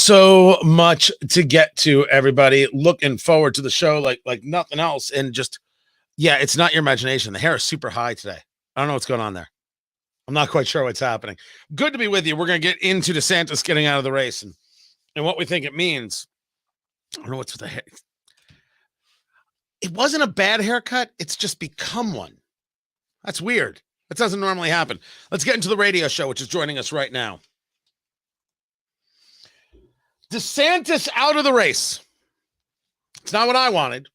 So much to get to, everybody. Looking forward to the show like nothing else. And just, yeah, it's not your imagination. The hair is super high today. I don't know what's going on there. I'm not quite sure what's happening. Good to be with you. We're going to get into DeSantis getting out of the race and what we think it means. I don't know what's with the hair. It wasn't a bad haircut. It's just become one. That's weird. That doesn't normally happen. Let's get into the radio show, which is joining us right now. DeSantis out of the race. It's not what I wanted.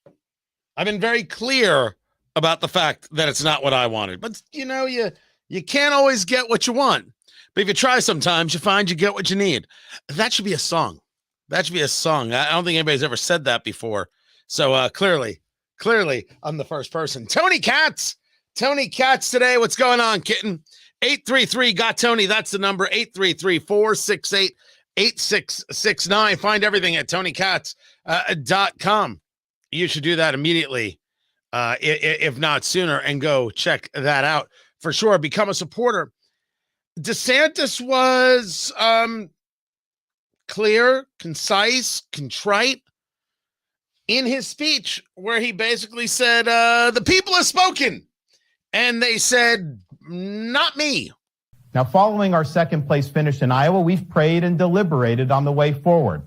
I've been very clear about the fact that it's not what I wanted. But, you can't always get what you want. But if you try sometimes, you find you get what you need. That should be a song. That should be a song. I don't think anybody's ever said that before. So clearly, I'm the first person. Tony Katz. Tony Katz today. What's going on, kitten? 833-GOT-TONY. That's the number. 833-468-8669. Find everything at TonyKatz.com. You should do that immediately, if not sooner, and go check that out for sure. Become a supporter. DeSantis was clear, concise, contrite in his speech, where he basically said, the people have spoken. And they said, not me. Now, following our second place finish in Iowa, we've prayed and deliberated on the way forward.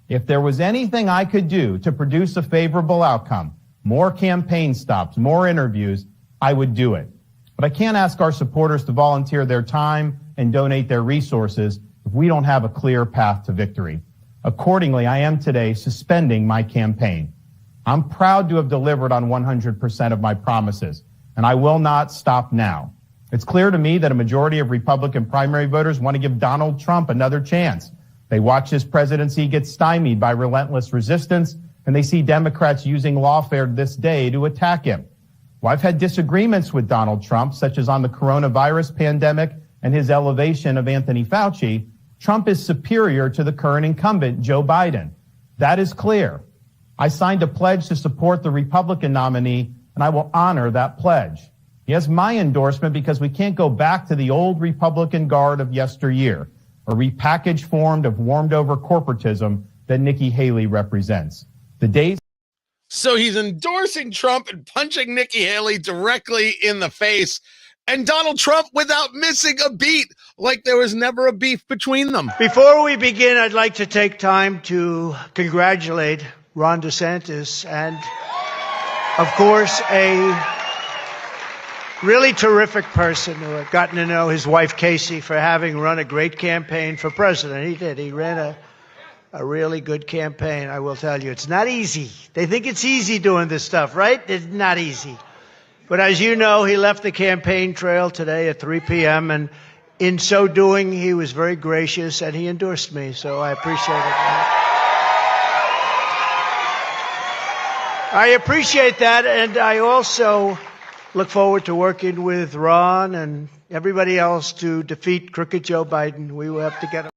If there was anything I could do to produce a favorable outcome, more campaign stops, more interviews, I would do it. But I can't ask our supporters to volunteer their time and donate their resources if we don't have a clear path to victory. Accordingly, I am today suspending my campaign. I'm proud to have delivered on 100% of my promises, and I will not stop now. It's clear to me that a majority of Republican primary voters want to give Donald Trump another chance. They watch his presidency get stymied by relentless resistance, and they see Democrats using lawfare this day to attack him. Well, I've had disagreements with Donald Trump, such as on the coronavirus pandemic and his elevation of Anthony Fauci. Trump is superior to the current incumbent, Joe Biden. That is clear. I signed a pledge to support the Republican nominee, and I will honor that pledge. He has my endorsement because we can't go back to the old Republican guard of yesteryear, a repackaged form of warmed-over corporatism that Nikki Haley represents. The days. So he's endorsing Trump and punching Nikki Haley directly in the face, and Donald Trump without missing a beat, like there was never a beef between them. Before we begin, I'd like to take time to congratulate Ron DeSantis and, of course, a really terrific person who I've gotten to know, his wife, Casey, for having run a great campaign for president. He did. He ran a really good campaign, I will tell you. It's not easy. They think it's easy doing this stuff, right? It's not easy. But as you know, he left the campaign trail today at 3 p.m., and in so doing, he was very gracious, and he endorsed me, so I appreciate it. I appreciate that, and I also look forward to working with Ron and everybody else to defeat crooked Joe Biden. We will have to get him.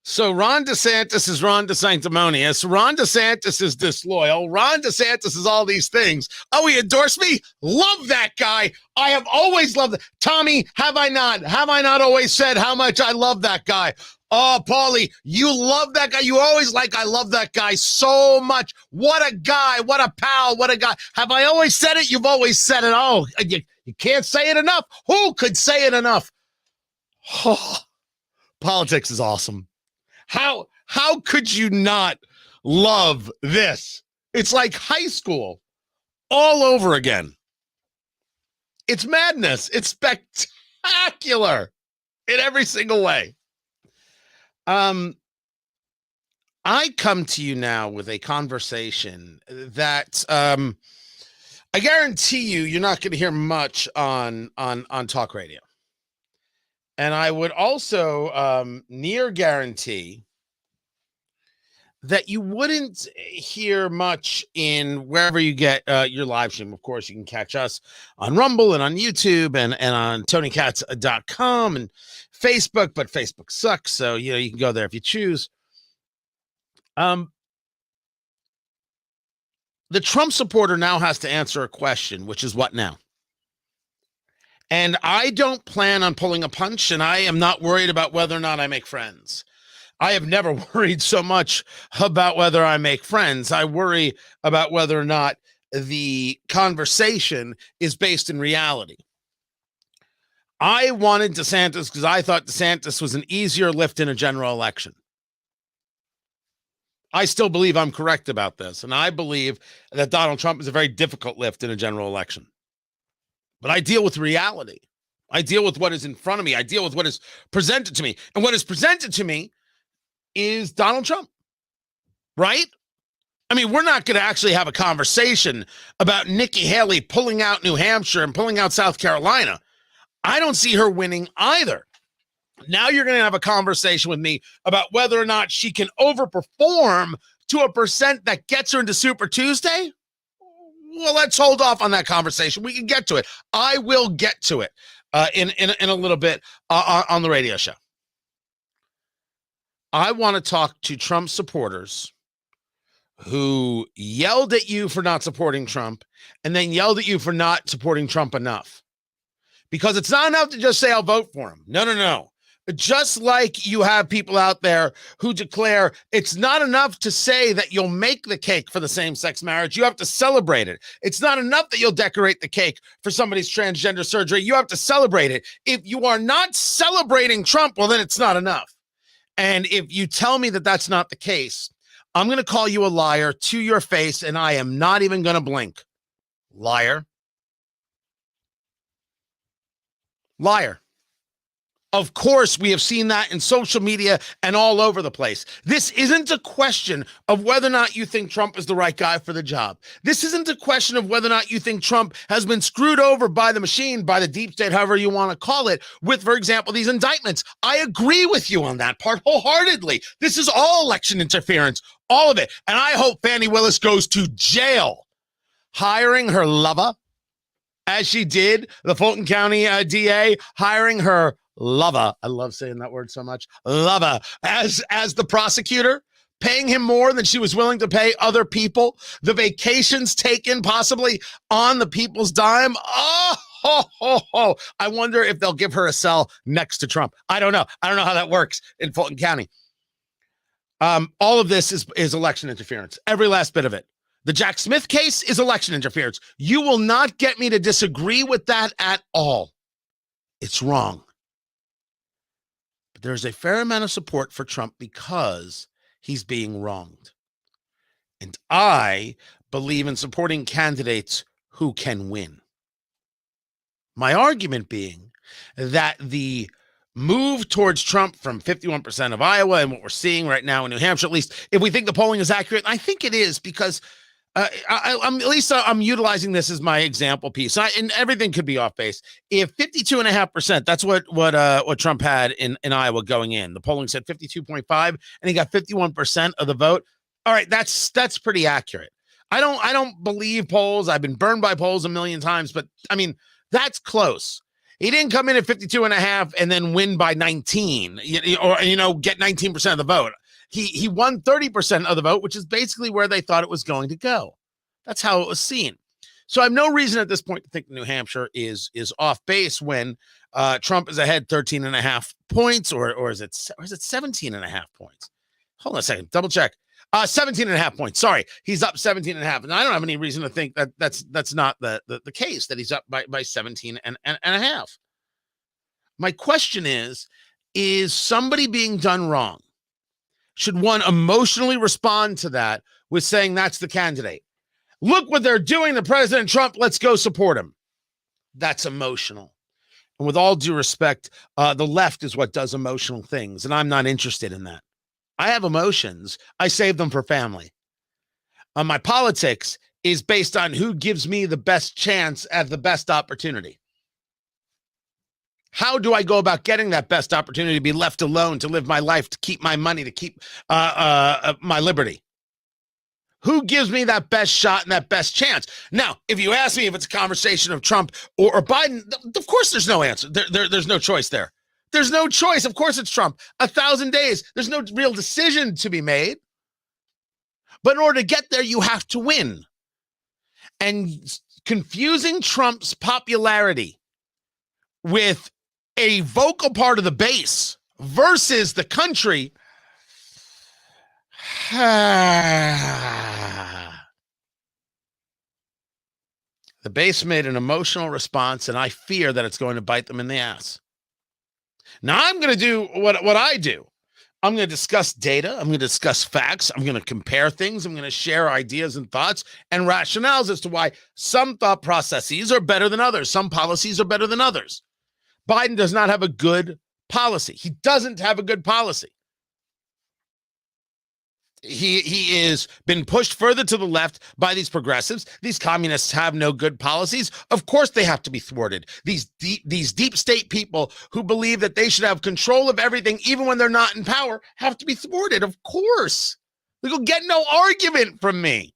So Ron DeSantis is Ron DeSanctimonious. Ron DeSantis is disloyal. Ron DeSantis is all these things. Oh, he endorsed me? Love that guy. I have always loved it. Tommy, have I not? Have I not always said how much I love that guy? Oh, Paulie, you love that guy. You always I love that guy so much. What a guy. What a pal. What a guy. Have I always said it? You've always said it. Oh, you can't say it enough. Who could say it enough? Oh, politics is awesome. How could you not love this? It's like high school all over again. It's madness. It's spectacular in every single way. I come to you now with a conversation that I guarantee you're not going to hear much on talk radio. And I would also near guarantee that you wouldn't hear much in wherever you get your live stream. Of course, you can catch us on Rumble and on YouTube and on TonyKatz.com and Facebook, but Facebook sucks. So, you can go there if you choose. The Trump supporter now has to answer a question, which is what now? And I don't plan on pulling a punch, and I am not worried about whether or not I make friends. I have never worried so much about whether I make friends. I worry about whether or not the conversation is based in reality. I wanted DeSantis because I thought DeSantis was an easier lift in a general election. I still believe I'm correct about this, and I believe that Donald Trump is a very difficult lift in a general election. But I deal with reality. I deal with what is in front of me. I deal with what is presented to me. And what is presented to me is Donald Trump, right? I mean, we're not going to actually have a conversation about Nikki Haley pulling out New Hampshire and pulling out South Carolina. I don't see her winning either. Now you're going to have a conversation with me about whether or not she can overperform to a percent that gets her into Super Tuesday. Well, let's hold off on that conversation. We can get to it. I will get to it in a little bit on the radio show. I want to talk to Trump supporters who yelled at you for not supporting Trump and then yelled at you for not supporting Trump enough. Because it's not enough to just say, I'll vote for him. No. Just like you have people out there who declare it's not enough to say that you'll make the cake for the same-sex marriage. You have to celebrate it. It's not enough that you'll decorate the cake for somebody's transgender surgery. You have to celebrate it. If you are not celebrating Trump, well, then it's not enough. And if you tell me that that's not the case, I'm going to call you a liar to your face, and I am not even going to blink. Liar. Liar. Of course, we have seen that in social media and all over the place. This isn't a question of whether or not you think Trump is the right guy for the job. This isn't a question of whether or not you think Trump has been screwed over by the machine, by the deep state, however you want to call it, with, for example, these indictments. I agree with you on that part wholeheartedly. This is all election interference, all of it. And I hope Fani Willis goes to jail. Hiring her lover, as she did, the Fulton County DA, hiring her lover, I love saying that word so much, lover, as the prosecutor, paying him more than she was willing to pay other people, the vacations taken possibly on the people's dime. I wonder if they'll give her a cell next to Trump. I don't know how that works in Fulton County. All of this is election interference, every last bit of it. The Jack Smith case is election interference. You will not get me to disagree with that at all. It's wrong. But there's a fair amount of support for Trump because he's being wronged. And I believe in supporting candidates who can win. My argument being that the move towards Trump from 51% of Iowa and what we're seeing right now in New Hampshire, at least if we think the polling is accurate, I think it is because I'm utilizing this as my example piece. And everything could be off base. If 52.5%, that's what Trump had in Iowa going in. The polling said 52.5, and he got 51% of the vote. All right, that's pretty accurate. I don't believe polls. I've been burned by polls a million times, but I mean, that's close. He didn't come in at 52.5 and then win by 19, or get 19% of the vote. He won 30% of the vote, which is basically where they thought it was going to go. That's how it was seen. So I have no reason at this point to think New Hampshire is off base when Trump is ahead 13.5 points, or is it 17.5 points? Hold on a second, double check. 17.5 points. Sorry, he's up 17.5, and I don't have any reason to think that that's not the case, that he's up by 17 and a half. My question is somebody being done wrong? Should one emotionally respond to that with saying that's the candidate? Look what they're doing to President Trump. Let's go support him. That's emotional. And with all due respect, the left is what does emotional things, and I'm not interested in that. I have emotions. I save them for family. My politics is based on who gives me the best chance at the best opportunity. How do I go about getting that best opportunity to be left alone, to live my life, to keep my money, to keep my liberty? Who gives me that best shot and that best chance? Now, if you ask me if it's a conversation of Trump or Biden, of course there's no answer. There's no choice there. There's no choice. Of course it's Trump. 1,000 days. There's no real decision to be made. But in order to get there, you have to win. And confusing Trump's popularity with a vocal part of the base versus the country The base made an emotional response, and I fear that it's going to bite them in the ass. Now, I'm going to do what I do. I'm going to discuss data. I'm going to discuss facts. I'm going to compare things. I'm going to share ideas and thoughts and rationales as to why some thought processes are better than others. Some policies are better than others. Biden does not have a good policy. He doesn't have a good policy. He is been pushed further to the left by these progressives. These communists have no good policies. Of course they have to be thwarted. These deep state people who believe that they should have control of everything, even when they're not in power, have to be thwarted. Of course. You'll get no argument from me.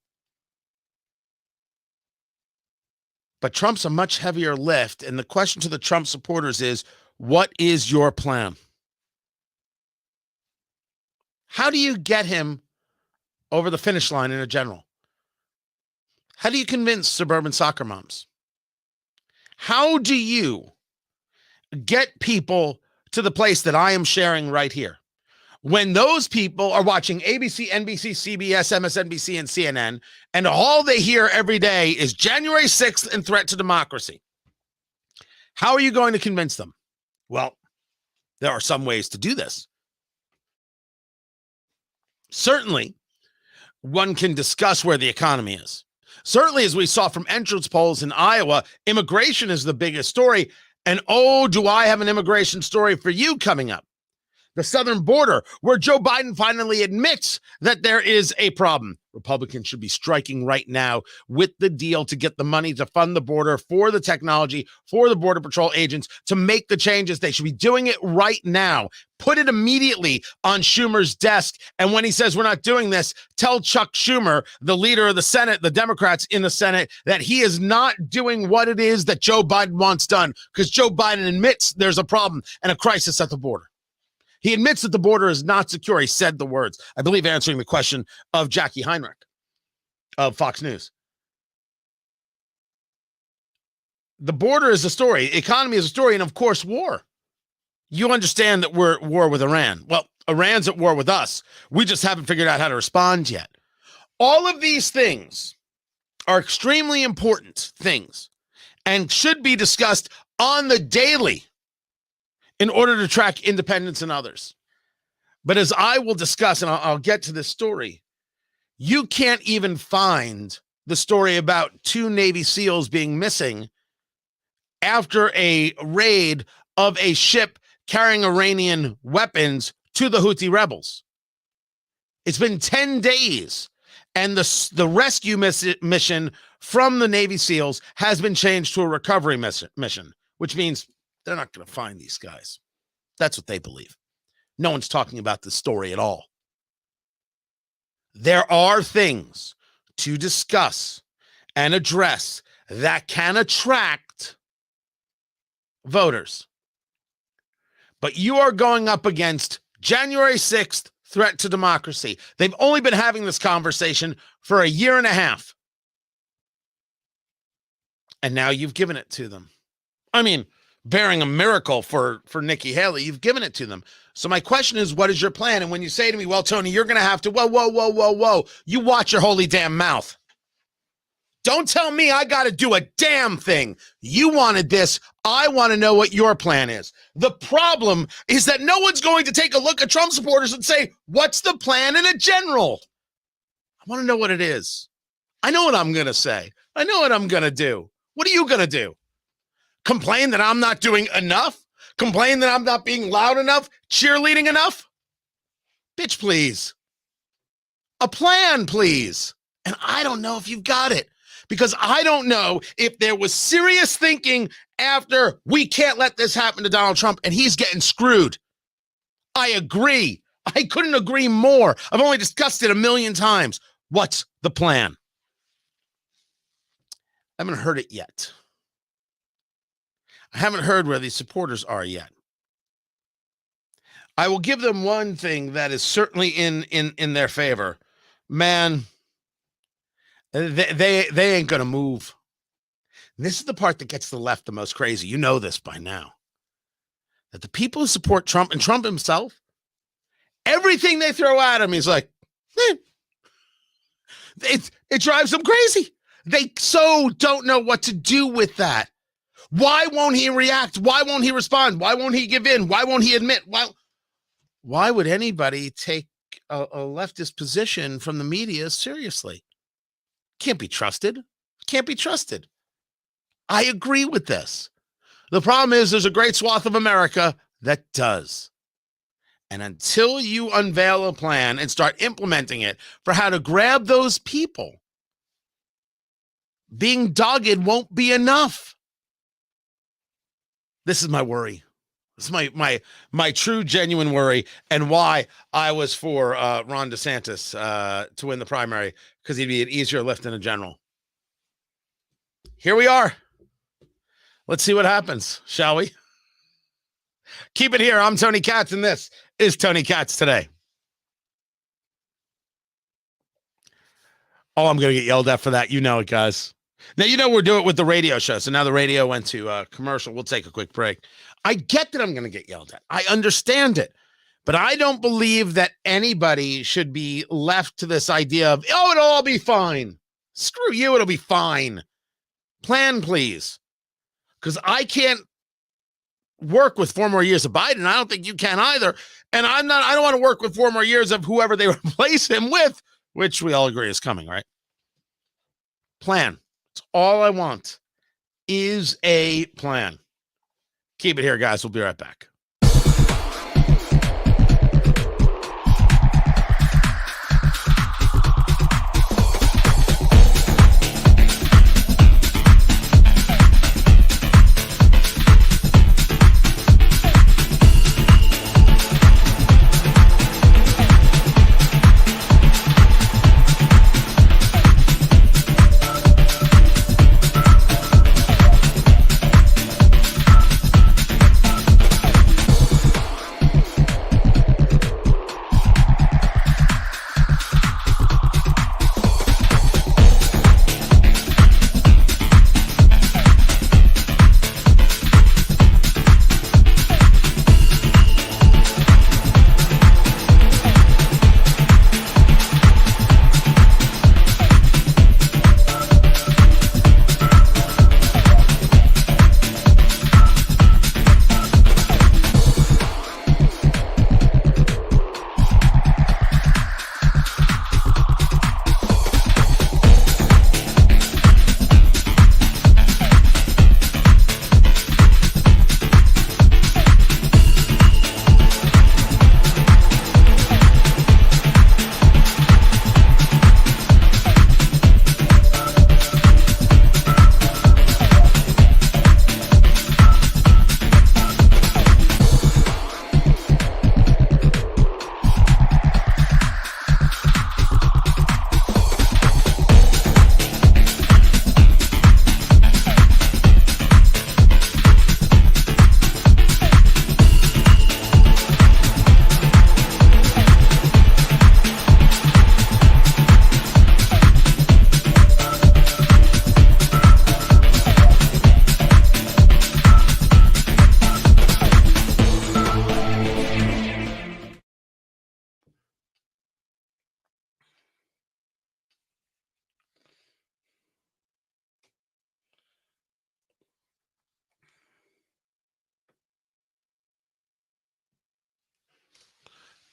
But Trump's a much heavier lift. And the question to the Trump supporters is, what is your plan? How do you get him over the finish line in a general? How do you convince suburban soccer moms? How do you get people to the place that I am sharing right here? When those people are watching ABC, NBC, CBS, MSNBC, and CNN, and all they hear every day is January 6th and threat to democracy. How are you going to convince them? Well, there are some ways to do this. Certainly, one can discuss where the economy is. Certainly, as we saw from entrance polls in Iowa, immigration is the biggest story. And oh, do I have an immigration story for you coming up. The southern border, where Joe Biden finally admits that there is a problem. Republicans should be striking right now with the deal to get the money to fund the border, for the technology, for the Border Patrol agents to make the changes. They should be doing it right now. Put it immediately on Schumer's desk. And when he says we're not doing this, tell Chuck Schumer, the leader of the Senate, the Democrats in the Senate, that he is not doing what it is that Joe Biden wants done, because Joe Biden admits there's a problem and a crisis at the border. He admits that the border is not secure. He said the words, I believe, answering the question of Jackie Heinrich of Fox News. The border is a story. Economy is a story. And of course, war. You understand that we're at war with Iran. Well, Iran's at war with us. We just haven't figured out how to respond yet. All of these things are extremely important things and should be discussed on the daily in order to track independents and others. But as I will discuss, and I'll get to this story, you can't even find the story about 2 Navy SEALs being missing after a raid of a ship carrying Iranian weapons to the Houthi rebels. It's been 10 days, and the rescue mission from the Navy SEALs has been changed to a recovery mission, which means they're not going to find these guys. That's what they believe. No one's talking about this story at all. There are things to discuss and address that can attract voters. But you are going up against January 6th threat to democracy. They've only been having this conversation for a year and a half. And now you've given it to them. I mean, bearing a miracle for Nikki Haley, you've given it to them. So my question is, what is your plan? And when you say to me, well, Tony, you're going to have to, whoa, you watch your holy damn mouth. Don't tell me I got to do a damn thing. You wanted this. I want to know what your plan is. The problem is that no one's going to take a look at Trump supporters and say, what's the plan in a general? I want to know what it is. I know what I'm going to say. I know what I'm going to do. What are you going to do? Complain that I'm not doing enough? Complain that I'm not being loud enough? Cheerleading enough? Bitch, please. A plan, please. And I don't know if you've got it, because I don't know if there was serious thinking after we can't let this happen to Donald Trump and he's getting screwed. I agree. I couldn't agree more. I've only discussed it a million times. What's the plan? I haven't heard it yet. I haven't heard where these supporters are yet. I will give them one thing that is certainly in their favor. Man, they ain't going to move. This is the part that gets the left the most crazy. You know this by now. That the people who support Trump and Trump himself, everything they throw at him, he's like, It drives them crazy. They so don't know what to do with that. Why won't he react? Why won't he respond? Why won't he give in? Why won't he admit? Why would anybody take a leftist position from the media seriously? Can't be trusted. Can't be trusted. I agree with this. The problem is there's a great swath of America that does. And until you unveil a plan and start implementing it for how to grab those people, being dogged won't be enough. This is my worry. This is my true, genuine worry, and why I was for Ron DeSantis to win the primary, because he'd be an easier lift than a general. Here we are. Let's see what happens, shall we? Keep it here. I'm Tony Katz, and this is Tony Katz Today. Oh, I'm going to get yelled at for that. You know it, guys. Now, you know we're doing it with the radio show, so now the radio went to commercial. We'll take a quick break. I get that I'm going to get yelled at. I understand it. But I don't believe that anybody should be left to this idea of, oh, it'll all be fine. Screw you, it'll be fine. Plan, please. Because I can't work with 4 more years of Biden. I don't think you can either. And I don't want to work with 4 more years of whoever they replace him with, which we all agree is coming, right? Plan. That's all I want is a plan. Keep it here, guys. We'll be right back.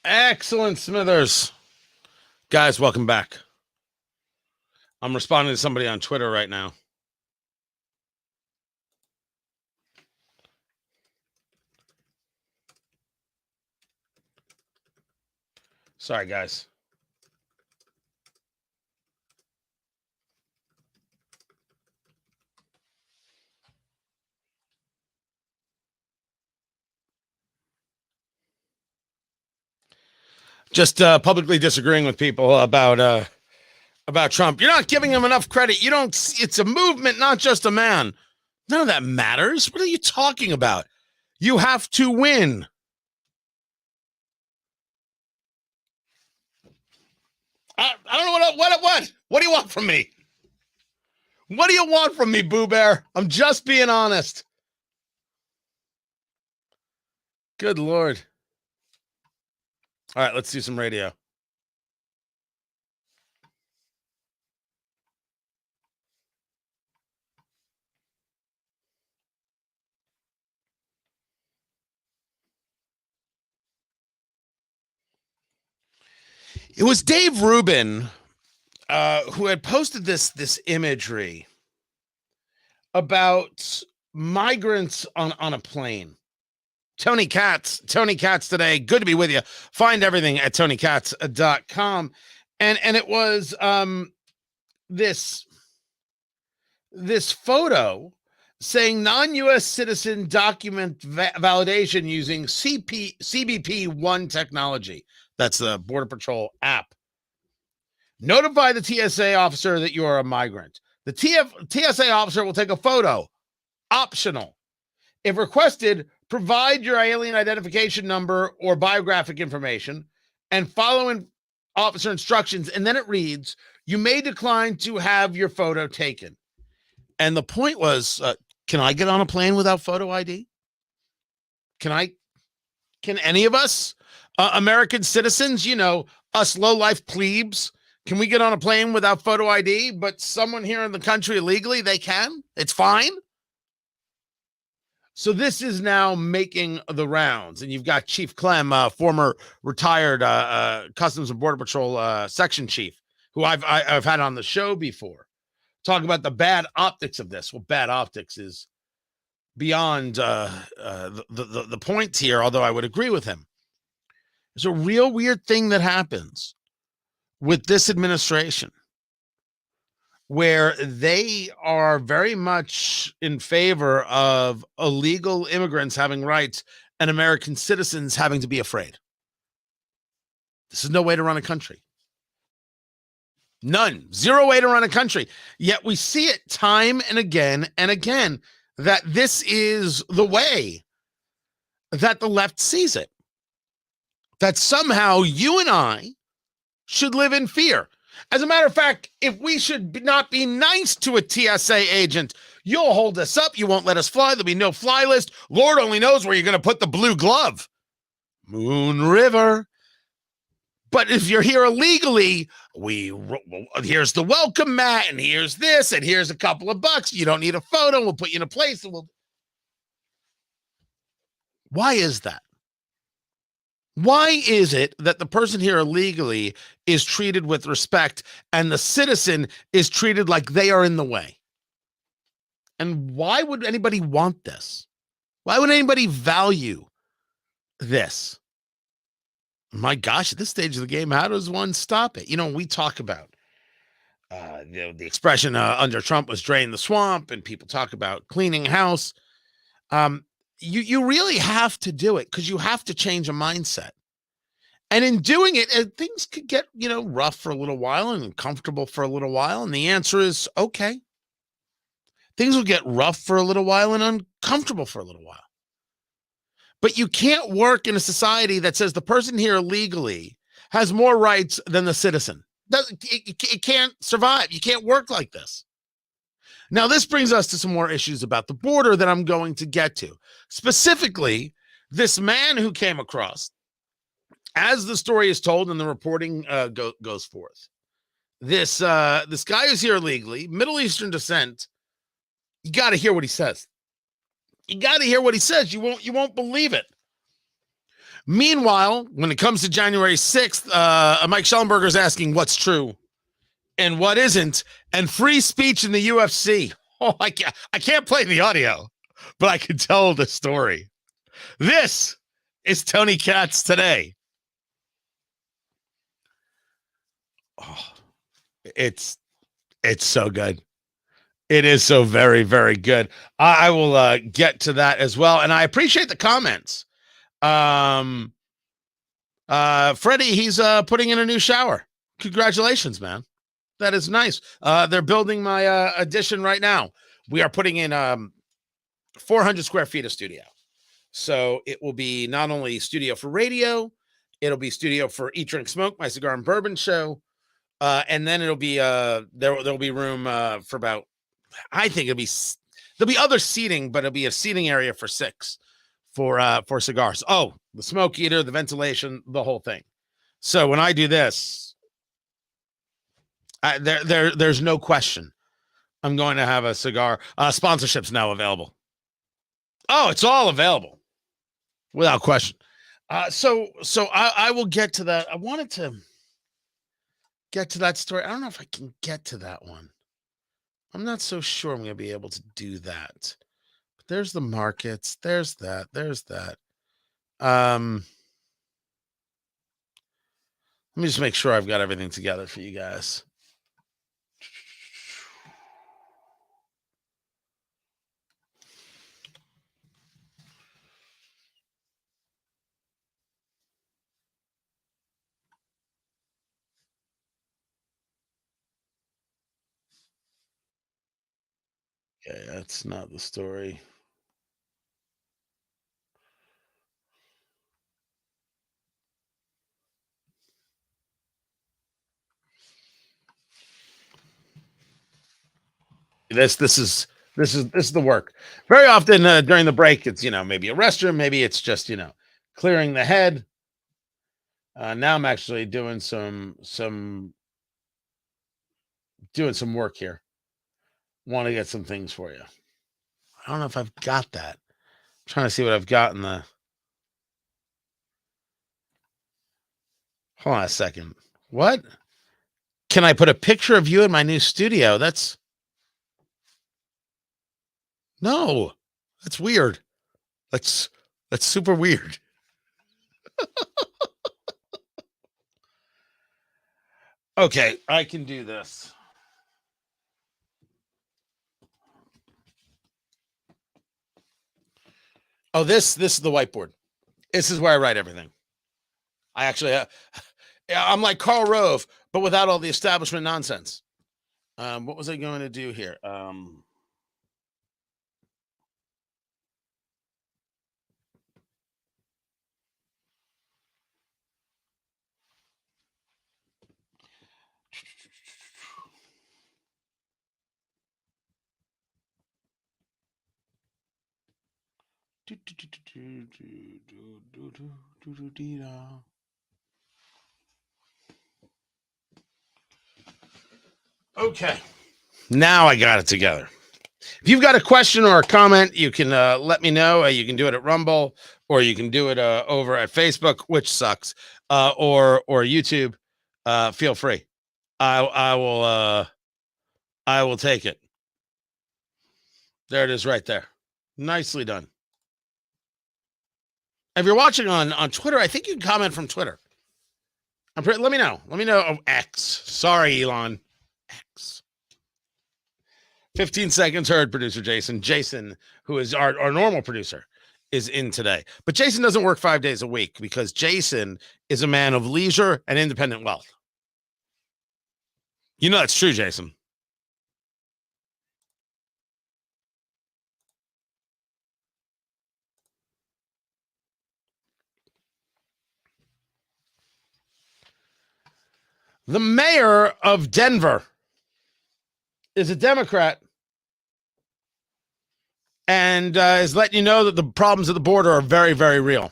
Excellent, Smithers. Guys, welcome back. I'm responding to somebody on Twitter right now. Sorry, guys. Just publicly disagreeing with people about Trump. You're not giving him enough credit. It's a movement, not just a man. None of that matters. What are you talking about? You have to win. I don't know what do you want from me? What do you want from me, Boo Bear? I'm just being honest. Good Lord. All right, let's do some radio. It was Dave Rubin who had posted this imagery about migrants on a plane. Tony Katz today. Good to be with you. Find everything at tonykatz.com. And it was this photo saying non-U.S. citizen document validation using CBP-1 technology. That's the Border Patrol app. Notify the TSA officer that you are a migrant. The TSA officer will take a photo. Optional. If requested, provide your alien identification number or biographic information and follow officer instructions. And then it reads, you may decline to have your photo taken. And the point was, can I get on a plane without photo ID? Can any of us, American citizens, us low-life plebes, can we get on a plane without photo ID? But someone here in the country illegally, they can? It's fine? So this is now making the rounds. And you've got Chief Clem, former retired Customs and Border Patrol section chief, who I've had on the show before, talk about the bad optics of this. Well, bad optics is beyond the point here, although I would agree with him. There's a real weird thing that happens with this administration where they are very much in favor of illegal immigrants having rights and American citizens having to be afraid. This is no way to run a country. None. Zero way to run a country. Yet we see it time and again that this is the way that the left sees it. That somehow you and I should live in fear. As a matter of fact, if we should not be nice to a TSA agent, you'll hold us up. You won't let us fly. There'll be no fly list. Lord only knows where you're going to put the blue glove. Moon River. But if you're here illegally, here's the welcome mat, and here's this, and here's a couple of bucks. You don't need a photo. We'll put you in a place. Why is that? Why is it that the person here illegally is treated with respect and the citizen is treated like they are in the way? And why would anybody want this? Why would anybody value this? My gosh, at this stage of the game, how does one stop it? We talk about the expression under Trump was drain the swamp, and people talk about cleaning house. You really have to do it because you have to change a mindset. And in doing it, things could get, rough for a little while and uncomfortable for a little while. And the answer is, okay. Things will get rough for a little while and uncomfortable for a little while. But you can't work in a society that says the person here illegally has more rights than the citizen. It can't survive. You can't work like this. Now, this brings us to some more issues about the border that I'm going to get to. Specifically, this man who came across, as the story is told and the reporting goes forth, this guy who's here illegally, Middle Eastern descent, you got to hear what he says. You got to hear what he says. You won't believe it. Meanwhile, when it comes to January 6th, Mike Schellenberger is asking what's true and what isn't, and free speech in the UFC. Oh, I can't play the audio, but I can tell the story. This is Tony Katz today. Oh, it's so good. It is so very, very good. I will get to that as well. And I appreciate the comments. Freddie, he's putting in a new shower. Congratulations, man. That is nice. They're building my addition right now. We are putting in 400 square feet of studio. So it will be not only studio for radio, it'll be studio for Eat, Drink, Smoke, my cigar and bourbon show. And then it'll be there'll be room for about, I think there'll be other seating, but it'll be a seating area for 6 for cigars. Oh, the smoke eater, the ventilation, the whole thing. So when I do this, there's no question I'm going to have a cigar. Sponsorships now available. Oh, it's all available without question. So I will get to that. I wanted to get to that story. I don't know if I can get to that one. I'm not so sure I'm going to be able to do that. But there's the markets. There's that. There's that. Let me just make sure I've got everything together for you guys. Okay, that's not the story. This is the work. Very often during the break, it's maybe a restroom, maybe it's just clearing the head. Now I'm actually doing some work here. Want to get some things for you. I don't know if I've got that. I'm trying to see what I've got in the. Hold on a second. What? Can I put a picture of you in my new studio? No, that's weird. That's super weird. Okay, I can do this. Oh, this is the whiteboard. This is where I write everything. I actually, I'm like Karl Rove, but without all the establishment nonsense. What was I going to do here? Okay, now I got it together. If you've got a question or a comment, you can let me know. You can do it at Rumble, or you can do it over at Facebook, which sucks, or YouTube. Feel free. I will take it. There it is, right there. Nicely done. If you're watching on Twitter, I think you can comment from Twitter. Let me know. Let me know. Oh, X. Sorry, Elon. X. 15 seconds heard, producer Jason. Jason, who is our normal producer, is in today. But Jason doesn't work 5 days a week because Jason is a man of leisure and independent wealth. You know that's true, Jason. The mayor of Denver is a Democrat and is letting you know that the problems at the border are very, very real.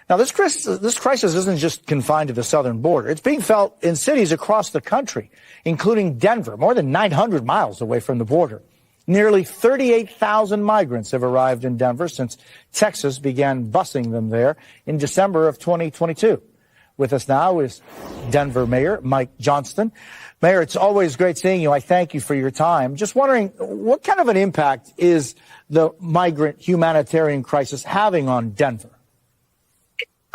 Now, this crisis isn't just confined to the southern border. It's being felt in cities across the country, including Denver, more than 900 miles away from the border. Nearly 38,000 migrants have arrived in Denver since Texas began busing them there in December of 2022. With us now is Denver Mayor Mike Johnston. Mayor, it's always great seeing you. I thank you for your time. Just wondering, what kind of an impact is the migrant humanitarian crisis having on Denver?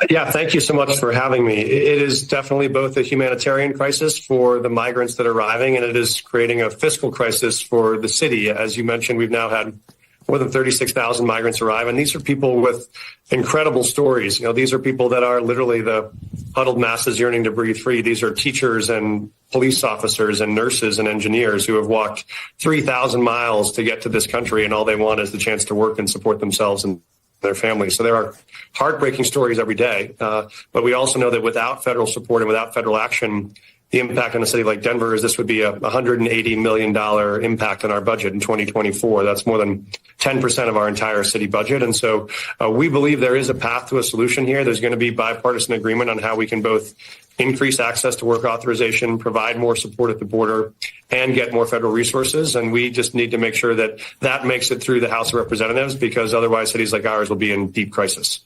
Yeah, thank you so much for having me. It is definitely both a humanitarian crisis for the migrants that are arriving, and it is creating a fiscal crisis for the city. As you mentioned, we've now had more than 36,000 migrants arrive, and these are people with incredible stories. These are people that are literally the huddled masses yearning to breathe free. These are teachers and police officers and nurses and engineers who have walked 3,000 miles to get to this country, and all they want is the chance to work and support themselves and their families. So there are heartbreaking stories every day. But we also know that without federal support and without federal action, the impact on a city like Denver is this would be a $180 million impact on our budget in 2024. That's more than 10% of our entire city budget. And so we believe there is a path to a solution here. There's going to be bipartisan agreement on how we can both increase access to work authorization, provide more support at the border, and get more federal resources. And we just need to make sure that that makes it through the House of Representatives, because otherwise cities like ours will be in deep crisis.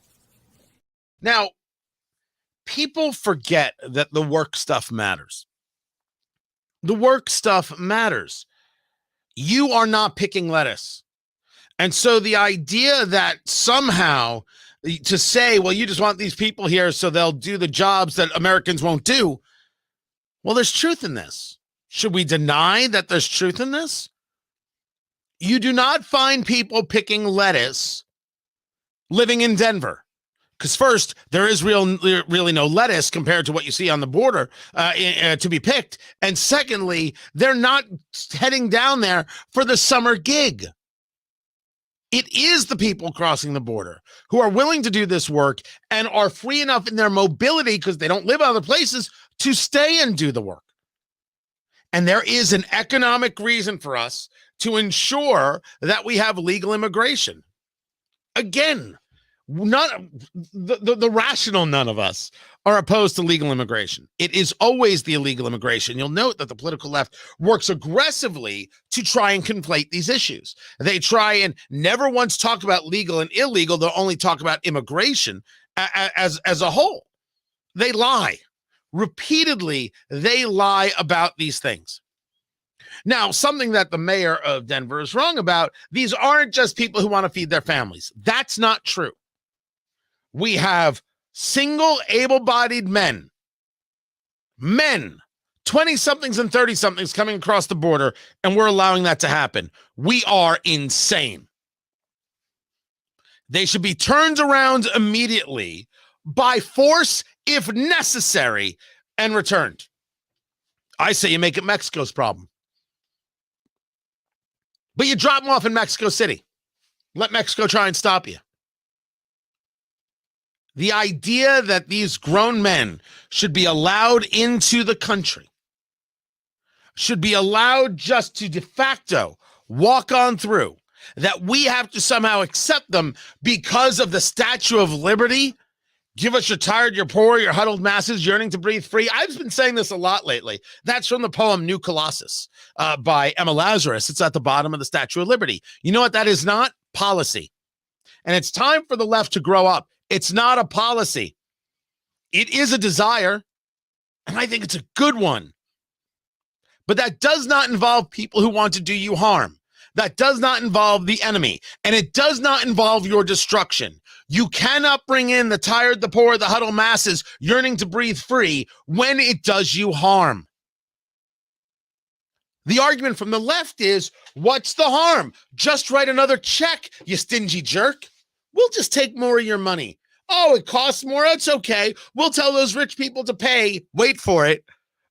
Now, people forget that the work stuff matters. The work stuff matters. You are not picking lettuce. And so the idea that somehow to say, well, you just want these people here so they'll do the jobs that Americans won't do. Well, there's truth in this. Should we deny that there's truth in this? You do not find people picking lettuce living in Denver. Because first, there is really no lettuce compared to what you see on the border to be picked. And secondly, they're not heading down there for the summer gig. It is the people crossing the border who are willing to do this work and are free enough in their mobility because they don't live other places to stay and do the work. And there is an economic reason for us to ensure that we have legal immigration. Again, not the rational none of us are opposed to legal immigration. It is always the illegal immigration. You'll note that the political left works aggressively to try and conflate these issues. They try and never once talk about legal and illegal. They'll only talk about immigration as a whole. They lie. Repeatedly, they lie about these things. Now, something that the mayor of Denver is wrong about, these aren't just people who want to feed their families. That's not true. We have single able-bodied men, 20-somethings and 30-somethings coming across the border, and we're allowing that to happen. We are insane. They should be turned around immediately by force, if necessary, and returned. I say you make it Mexico's problem. But you drop them off in Mexico City. Let Mexico try and stop you. The idea that these grown men should be allowed into the country, should be allowed just to de facto walk on through, that we have to somehow accept them because of the Statue of Liberty. Give us your tired, your poor, your huddled masses yearning to breathe free. I've been saying this a lot lately. That's from the poem New Colossus by Emma Lazarus. It's at the bottom of the Statue of Liberty. You know what that is not? Policy. And it's time for the left to grow up. It's not a policy. It is a desire, and I think it's a good one. But that does not involve people who want to do you harm. That does not involve the enemy, and it does not involve your destruction. You cannot bring in the tired, the poor, the huddled masses yearning to breathe free when it does you harm. The argument from the left is, what's the harm? Just write another check, you stingy jerk. We'll just take more of your money. Oh, it costs more? It's okay. We'll tell those rich people to pay, wait for it,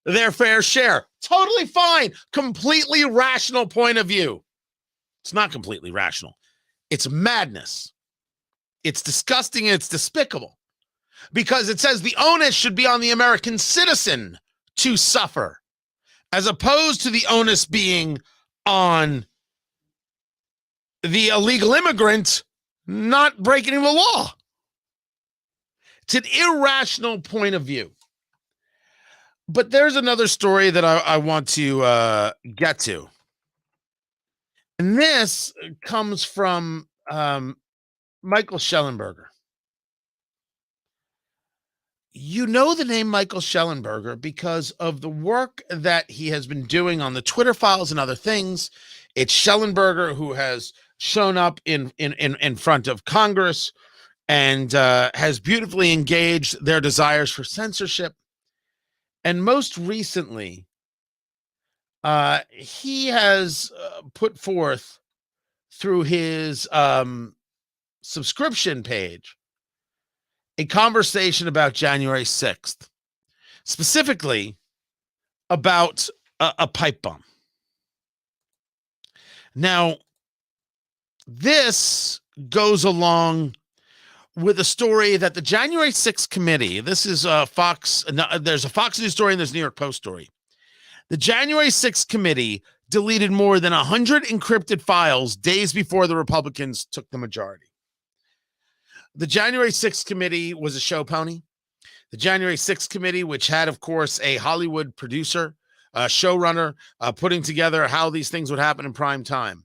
their fair share. Totally fine. Completely rational point of view. It's not completely rational. It's madness. It's disgusting and it's despicable because it says the onus should be on the American citizen to suffer, as opposed to the onus being on the illegal immigrant not breaking the law. It's an irrational point of view. But there's another story that I want to get to. And this comes from Michael Schellenberger. You know the name Michael Schellenberger because of the work that he has been doing on the Twitter files and other things. It's Schellenberger who has shown up in front of Congress and has beautifully engaged their desires for censorship. And most recently, he has put forth through his subscription page a conversation about January 6th, specifically about a pipe bomb. Now, this goes along with a story that the January 6th committee, this is Fox, there's a Fox News story and there's a New York Post story. The January 6th committee deleted more than 100 encrypted files days before the Republicans took the majority. The January 6th committee was a show pony. The January 6th committee, which had, of course, a Hollywood producer, a showrunner, putting together how these things would happen in prime time,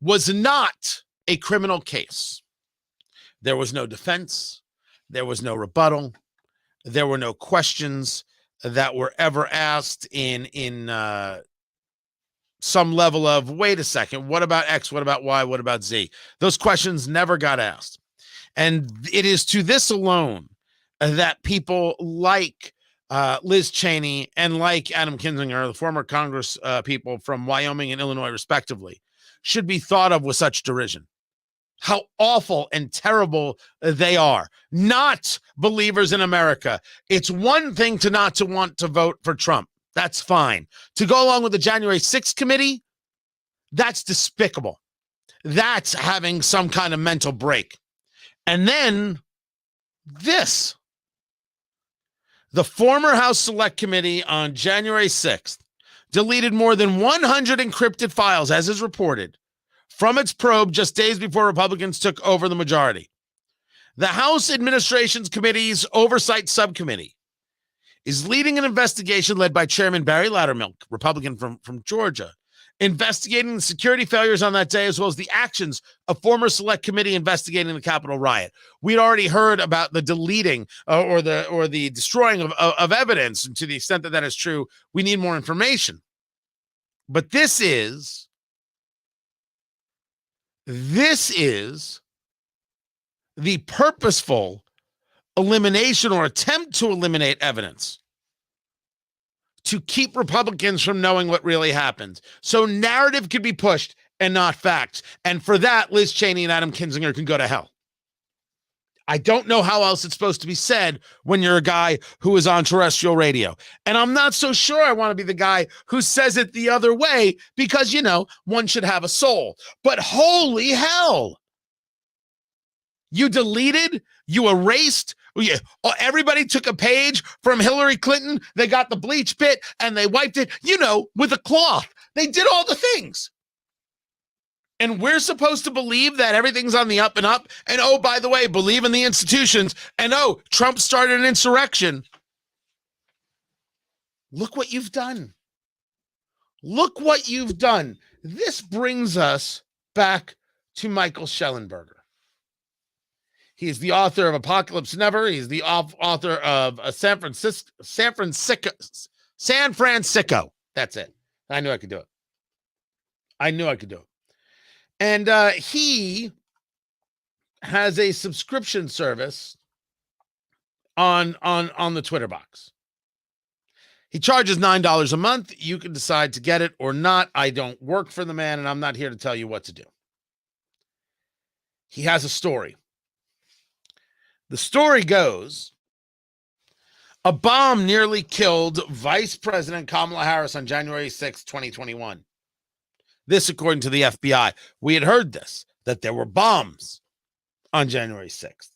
was not a criminal case. There was no defense. There was no rebuttal. There were no questions. that were ever asked in some level of, wait a second, what about X? What about Y? What about Z? Those questions never got asked. And it is to this alone that people like Liz Cheney and like Adam Kinzinger, the former Congress people from Wyoming and Illinois, respectively, should be thought of with such derision. How awful and terrible they are. Not believers in America. It's one thing to not to want to vote for Trump. That's fine. To go along with the January 6th committee, that's despicable. That's having some kind of mental break. And then this. The former House Select Committee on January 6th deleted more than 100 encrypted files, as is reported, from its probe just days before Republicans took over the majority. The House Administrations Committee's Oversight Subcommittee is leading an investigation led by Chairman Barry Loudermilk, Republican from Georgia, investigating the security failures on that day, as well as the actions of former Select Committee investigating the Capitol riot. We'd already heard about the deleting or the destroying of evidence, and to the extent that that is true, we need more information. But this is the purposeful elimination or attempt to eliminate evidence to keep Republicans from knowing what really happened. So narrative can be pushed and not facts. And for that, Liz Cheney and Adam Kinzinger can go to hell. I don't know how else it's supposed to be said when you're a guy who is on terrestrial radio. And I'm not so sure I want to be the guy who says it the other way because, you know, one should have a soul. But holy hell. You deleted, you erased, everybody took a page from Hillary Clinton. They got the bleach bit and they wiped it, you know, with a cloth. They did all the things. And we're supposed to believe that everything's on the up and up. And oh, by the way, believe in the institutions. And oh, Trump started an insurrection. Look what you've done. Look what you've done. This brings us back to Michael Schellenberger. He's the author of Apocalypse Never. He's the author of San Francisco. That's it. I knew I could do it. And he has a subscription service on the Twitter box. He charges $9 a month. You can decide to get it or not. I don't work for the man, and I'm not here to tell you what to do. He has a story. The story goes, a bomb nearly killed Vice President Kamala Harris on January 6, 2021. This, according to the FBI. We had heard this, that there were bombs on January 6th.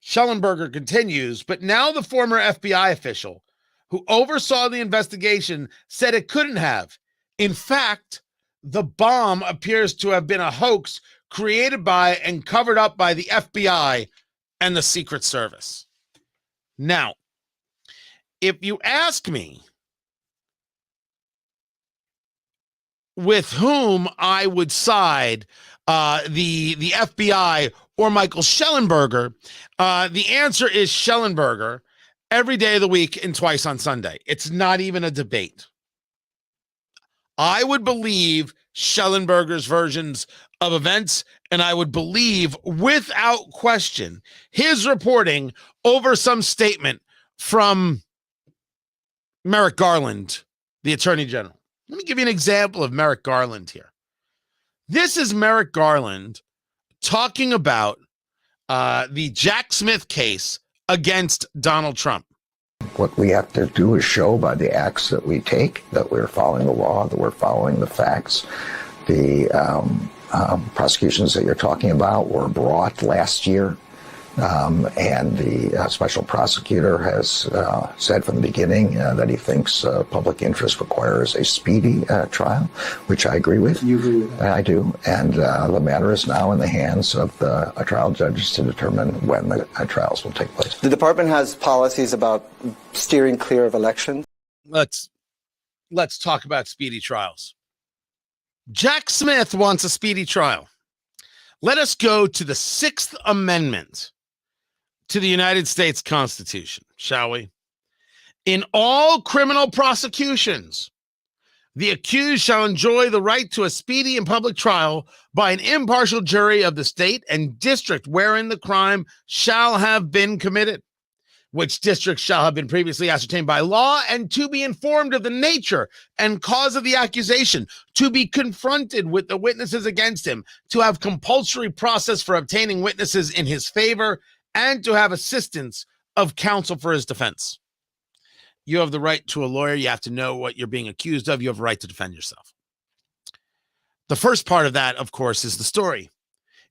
Schellenberger continues, but now the former FBI official who oversaw the investigation said it couldn't have. In fact, the bomb appears to have been a hoax created by and covered up by the FBI and the Secret Service. Now, if you ask me with whom I would side, the FBI or Michael Schellenberger, the answer is Schellenberger every day of the week and twice on Sunday. It's not even a debate. I would believe Schellenberger's versions of events, and I would believe without question his reporting over some statement from Merrick Garland, the Attorney General. Let me give you an example of Merrick Garland here. This is Merrick Garland talking about the Jack Smith case against Donald Trump. What we have to do is show by the acts that we take that we're following the law, that we're following the facts. The prosecutions that you're talking about were brought last year, and the special prosecutor has said from the beginning that he thinks public interest requires a speedy trial, which I agree with. You agree with that? I do. And the matter is now in the hands of the trial judges to determine when the trials will take place. The department has policies about steering clear of elections. Let's talk about speedy trials. Jack Smith wants a speedy trial. Let us go to the 6th Amendment to the United States Constitution, shall we? In all criminal prosecutions, the accused shall enjoy the right to a speedy and public trial by an impartial jury of the state and district wherein the crime shall have been committed, which district shall have been previously ascertained by law, and to be informed of the nature and cause of the accusation, to be confronted with the witnesses against him, to have compulsory process for obtaining witnesses in his favor, and to have assistance of counsel for his defense. You have the right to a lawyer. You have to know what you're being accused of. You have a right to defend yourself. The first part of that, of course, is the story.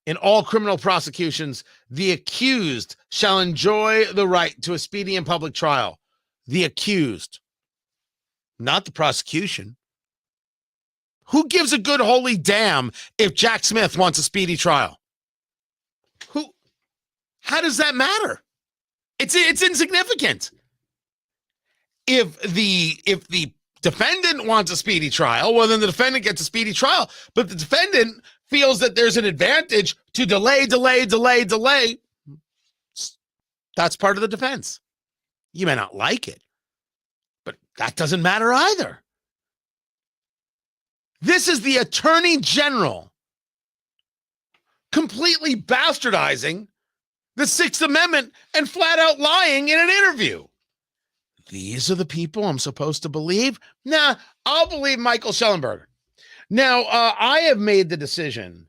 In all criminal prosecutions, the accused shall enjoy the right to a speedy and public trial. The accused, not the prosecution. Who gives a good holy damn if Jack Smith wants a speedy trial? How does that matter? It's insignificant. If the defendant wants a speedy trial, well, then the defendant gets a speedy trial. But the defendant feels that there's an advantage to delay. That's part of the defense. You may not like it, but that doesn't matter either. This is the Attorney General completely bastardizing the Sixth Amendment and flat out lying in an interview. These are the people I'm supposed to believe? Nah, I'll believe Michael Schellenberger. Now, I have made the decision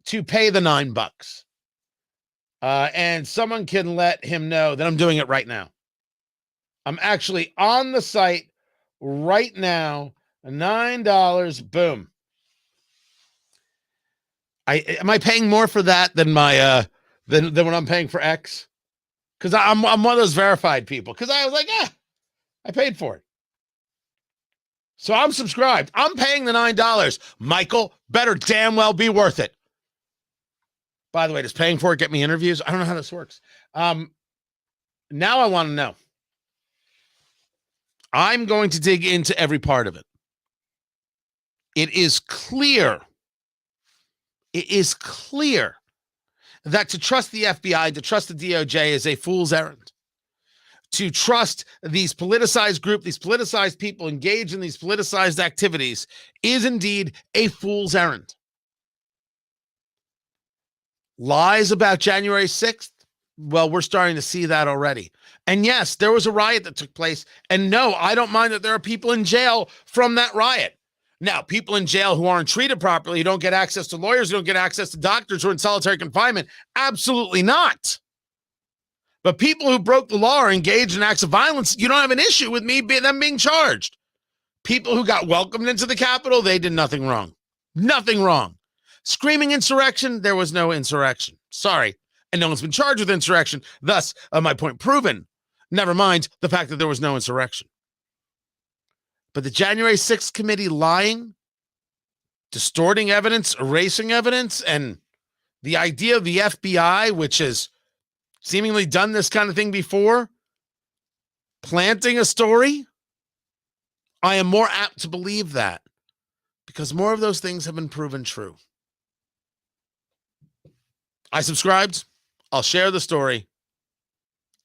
to pay the $9. And someone can let him know that I'm doing it right now. I'm actually on the site right now. $9. Boom. Am I paying more for that than my than when I'm paying for X? Because I'm one of those verified people. Because I was like, I paid for it. So I'm subscribed. I'm paying the $9. Michael, better damn well be worth it. By the way, does paying for it get me interviews? I don't know how this works. Now I want to know. I'm going to dig into every part of it. It is clear that to trust the FBI, to trust the DOJ is a fool's errand. To trust these politicized group, these politicized people engaged in these politicized activities is indeed a fool's errand. Lies about January 6th? Well, we're starting to see that already. And yes, there was a riot that took place. And no, I don't mind that there are people in jail from that riot. Now, people in jail who aren't treated properly, who don't get access to lawyers, who don't get access to doctors, who are in solitary confinement, absolutely not. But people who broke the law or engaged in acts of violence, you don't have an issue with them being charged. People who got welcomed into the Capitol, they did nothing wrong. Nothing wrong. Screaming insurrection, there was no insurrection. Sorry. And no one's been charged with insurrection. Thus, my point proven. Never mind the fact that there was no insurrection. But the January 6th committee lying, distorting evidence, erasing evidence, and the idea of the FBI, which has seemingly done this kind of thing before, planting a story, I am more apt to believe that because more of those things have been proven true. I subscribed. I'll share the story.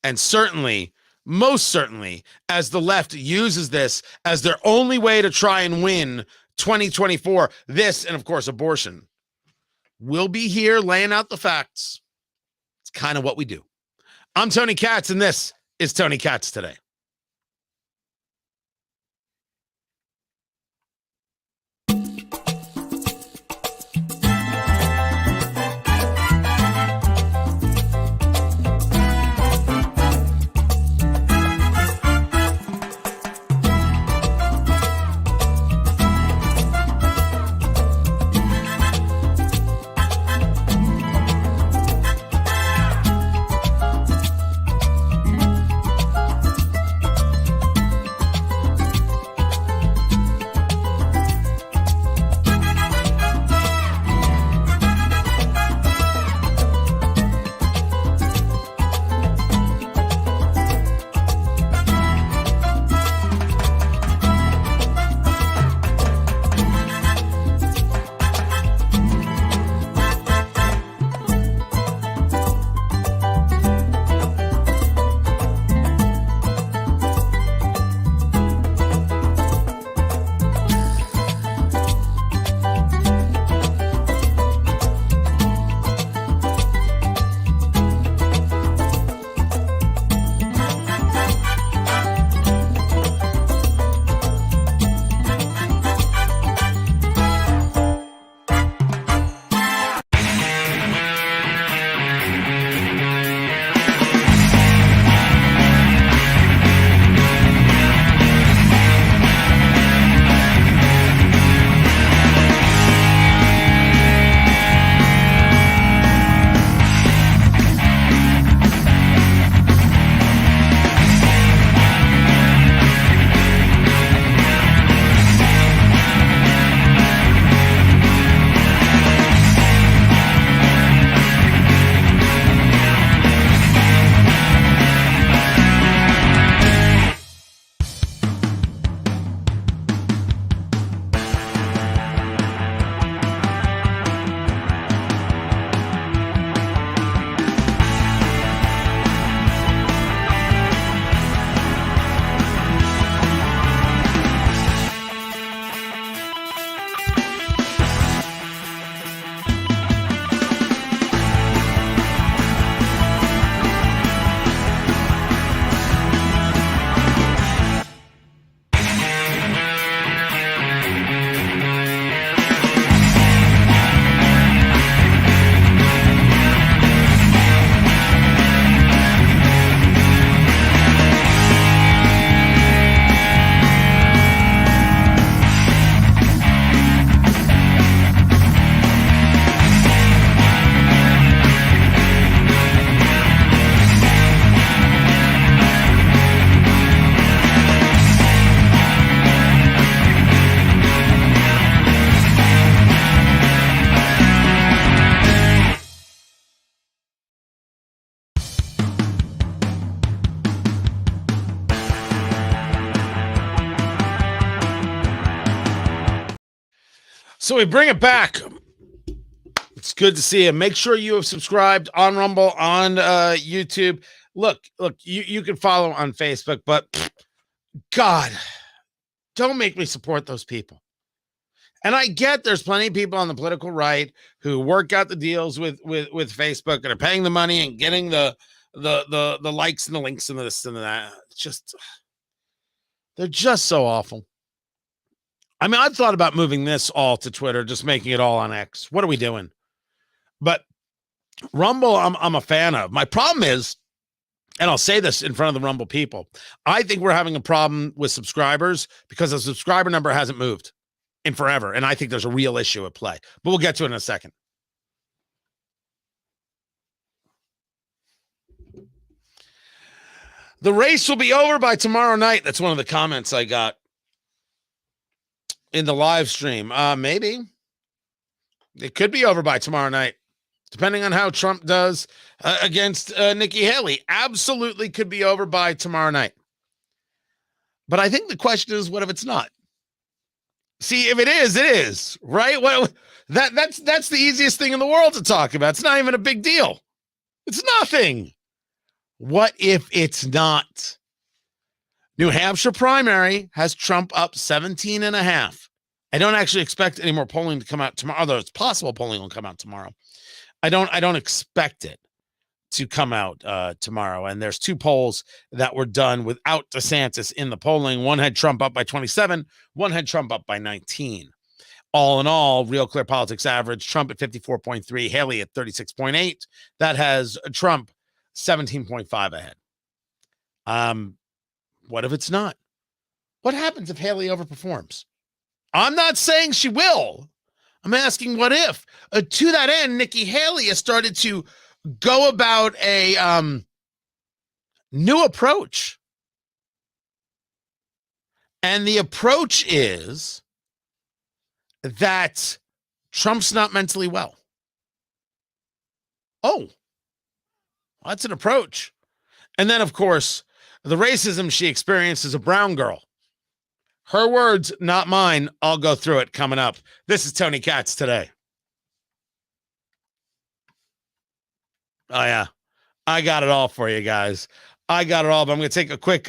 And certainly, most certainly, as the left uses this as their only way to try and win 2024, this, and of course, abortion, we'll be here laying out the facts. It's kind of what we do. I'm Tony Katz, and this is Tony Katz Today. So we bring it back. It's good to see you. Make sure you have subscribed on Rumble, on YouTube. Look, you can follow on Facebook, but God, don't make me support those people. And I get there's plenty of people on the political right who work out the deals with Facebook and are paying the money and getting the likes and the links and this and that. It's just, they're just so awful. I mean, I've thought about moving this all to Twitter, just making it all on X. What are we doing? But Rumble, I'm a fan of. My problem is, and I'll say this in front of the Rumble people, I think we're having a problem with subscribers because the subscriber number hasn't moved in forever. And I think there's a real issue at play. But we'll get to it in a second. The race will be over by tomorrow night. That's one of the comments I got in the live stream. Maybe. It could be over by tomorrow night, depending on how Trump does against Nikki Haley. Absolutely could be over by tomorrow night. But I think the question is, what if it's not? See, if it is, right? Well, that's the easiest thing in the world to talk about. It's not even a big deal. It's nothing. What if it's not? New Hampshire primary has Trump up 17.5. I don't actually expect any more polling to come out tomorrow, although it's possible polling will come out tomorrow. I don't expect it to come out tomorrow. And there's two polls that were done without DeSantis in the polling. One had Trump up by 27. One had Trump up by 19. All in all, Real Clear Politics average, Trump at 54.3, Haley at 36.8. That has Trump 17.5 ahead. What if it's not? What happens if Haley overperforms? I'm not saying she will. I'm asking what if. To that end, Nikki Haley has started to go about a new approach. And the approach is that Trump's not mentally well. Oh, that's an approach. And then, of course, the racism she experienced as a brown girl. Her words, not mine. I'll go through it coming up. This is Tony Katz today. Oh, yeah. I got it all for you guys. I got it all, but I'm going to take a quick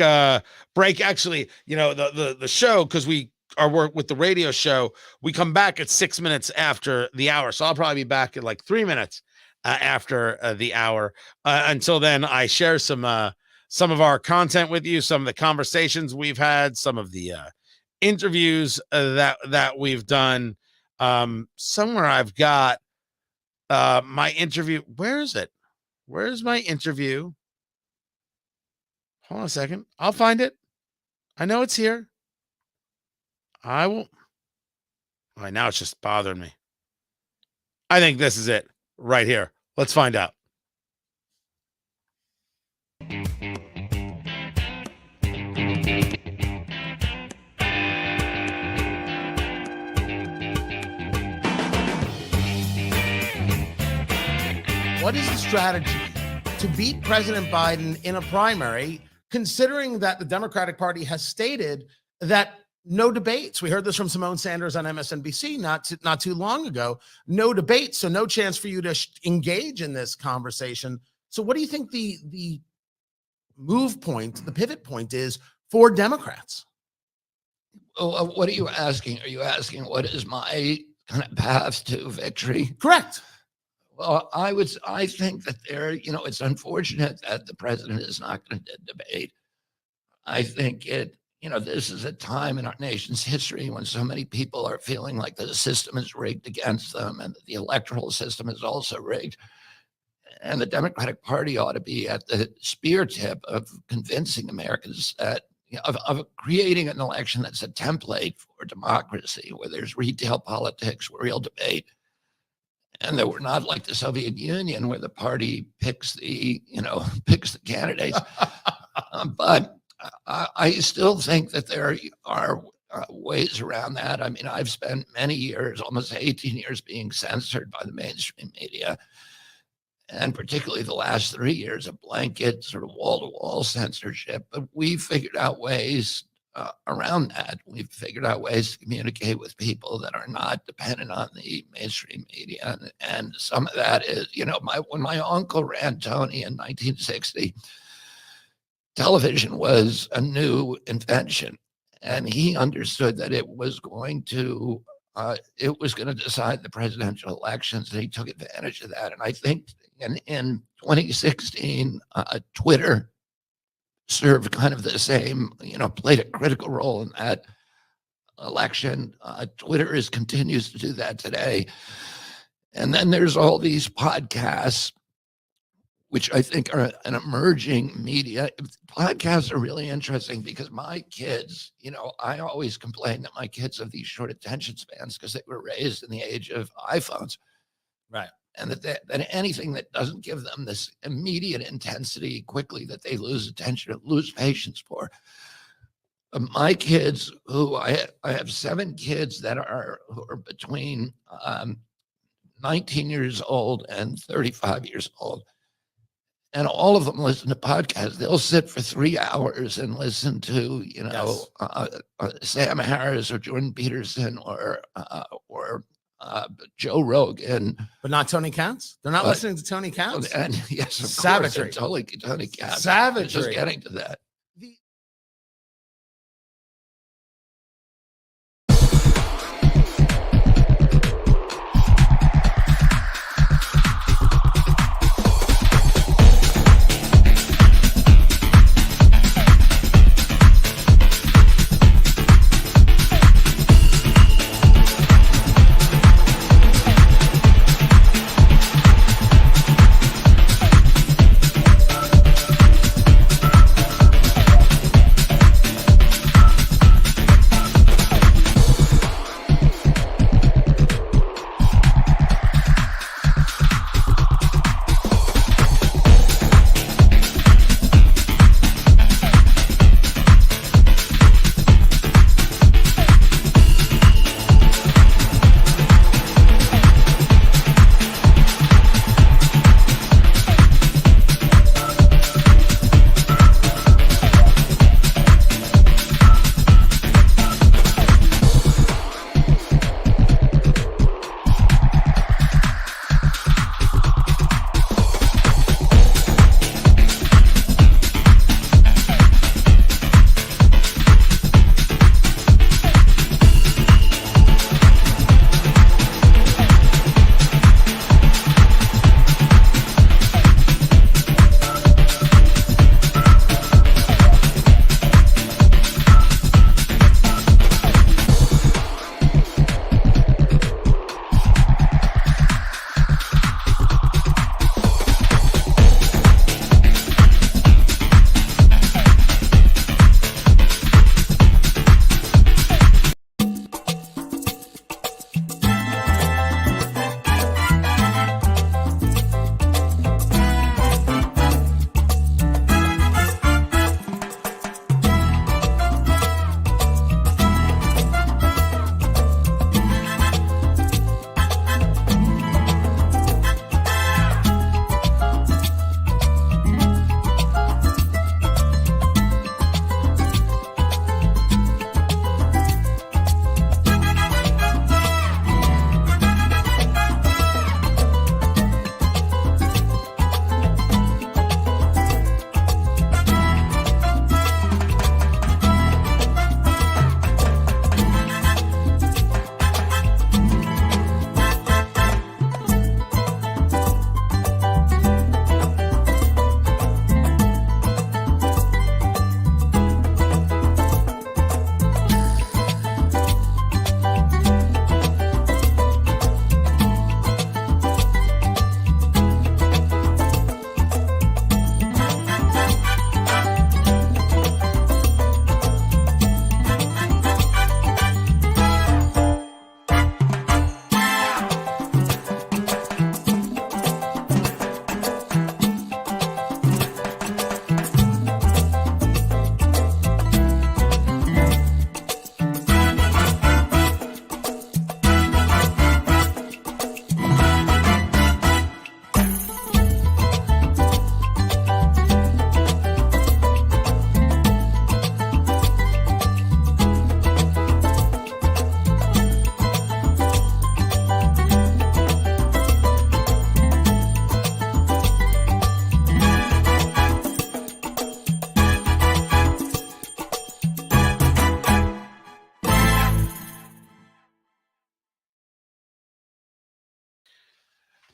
break. Actually, you know, the show, because we are work with the radio show, we come back at 6 minutes after the hour. So I'll probably be back at like 3 minutes after the hour. Until then, I share some of our content with you, some of the conversations we've had, some of the interviews that we've done. Somewhere I've got my interview. Where is it? Where's my interview? Hold on a second. I'll find it. I know it's here. I will. All right, now it's just bothering me. I think this is it right here. Let's find out. What is the strategy to beat President Biden in a primary, considering that the Democratic Party has stated that no debates? We heard this from Simone Sanders on MSNBC not too long ago. No debates, so no chance for you to engage in this conversation. So what do you think the move point, the pivot point is for Democrats? Well, what are you asking? Are you asking what is my kind of path to victory? Correct. Well, I think that it's unfortunate that the president is not going to debate. I think this is a time in our nation's history when so many people are feeling like the system is rigged against them and that the electoral system is also rigged. And the Democratic Party ought to be at the spear tip of convincing Americans that, of creating an election that's a template for democracy, where there's retail politics, real debate. And that we're not like the Soviet Union, where the party picks the candidates. But I still think that there are ways around that. I mean, I've spent many years, almost 18 years, being censored by the mainstream media, and particularly the last 3 years of blanket sort of wall-to-wall censorship. But we figured out ways around that. We've figured out ways to communicate with people that are not dependent on the mainstream media. And some of that is, when my uncle ran Tony in 1960, television was a new invention. And he understood that it was going to decide the presidential elections, and he took advantage of that. And I think in 2016, Twitter served kind of the same, played a critical role in that election. Twitter continues to do that today. And then there's all these podcasts, which I think are an emerging media. Podcasts are really interesting because my kids, I always complain that my kids have these short attention spans because they were raised in the age of iPhones. Right. And that anything that doesn't give them this immediate intensity quickly, that they lose attention, lose patience for. My kids, who I have 7 kids who are between 19 years old and 35 years old. And all of them listen to podcasts. They'll sit for 3 hours and listen to, Sam Harris or Jordan Peterson or Joe Rogan. But not Tony Katz? They're not listening to Tony Katz? And yes, of Savagery. course, totally Tony Katz. Savagery. Just getting to that.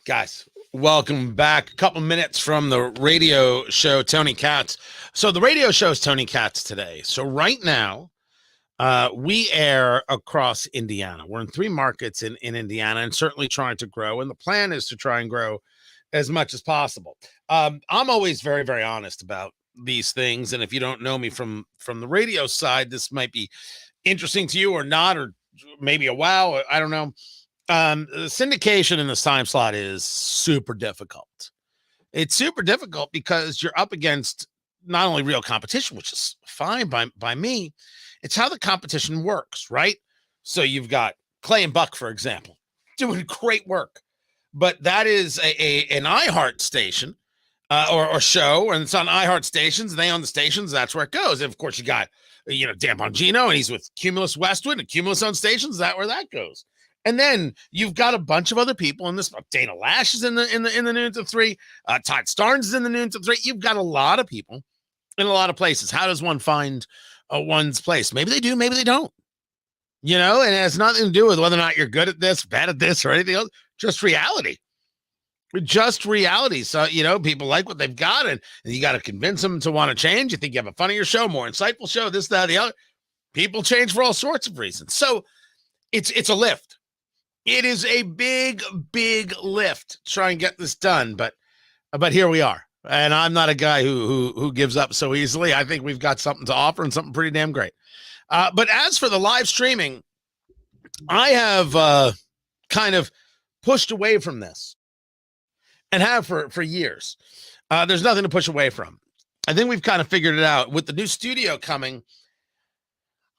Guys, welcome back. A couple minutes from the radio show, Tony Katz. So the radio show is Tony Katz today. So right now, we air across Indiana. We're in 3 markets in Indiana and certainly trying to grow. And the plan is to try and grow as much as possible. I'm always very, very honest about these things. And if you don't know me from the radio side, this might be interesting to you or not, or maybe a wow. I don't know. The syndication in this time slot is super difficult. It's super difficult because you're up against not only real competition, which is fine by me, it's how the competition works, right? So you've got Clay and Buck, for example, doing great work, but that is an iHeart station or show, and it's on iHeart stations, and they own the stations. That's where it goes. And of course, you got Dan Bongino, and he's with Cumulus Westwood, and Cumulus owns stations. That where that goes. And then you've got a bunch of other people in this. Dana Lash is in the noon to 3. Todd Starnes is in the noon to 3. You've got a lot of people in a lot of places. How does one find one's place? Maybe they do, maybe they don't. And it has nothing to do with whether or not you're good at this, bad at this, or anything else. Just reality. Just reality. So, people like what they've got, and you got to convince them to want to change. You think you have a funnier show, more insightful show, this, that, the other. People change for all sorts of reasons. So it's a lift. It is a big, big lift to try and get this done, but here we are. And I'm not a guy who gives up so easily. I think we've got something to offer and something pretty damn great. But as for the live streaming, I have kind of pushed away from this and have for years. There's nothing to push away from. I think we've kind of figured it out. With the new studio coming,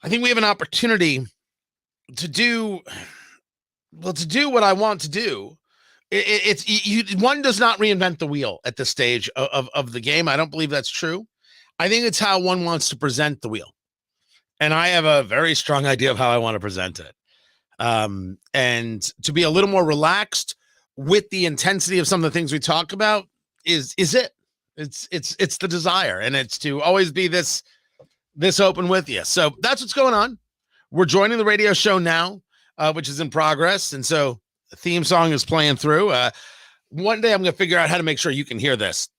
I think we have an opportunity to do what I want to do. One does not reinvent the wheel at this stage of the game. I don't believe that's true. I think it's how one wants to present the wheel. And I have a very strong idea of how I want to present it. And to be a little more relaxed with the intensity of some of the things we talk about is it. It's the desire, and it's to always be this open with you. So that's what's going on. We're joining the radio show now, which is in progress. And so the theme song is playing through. One day I'm going to figure out how to make sure you can hear this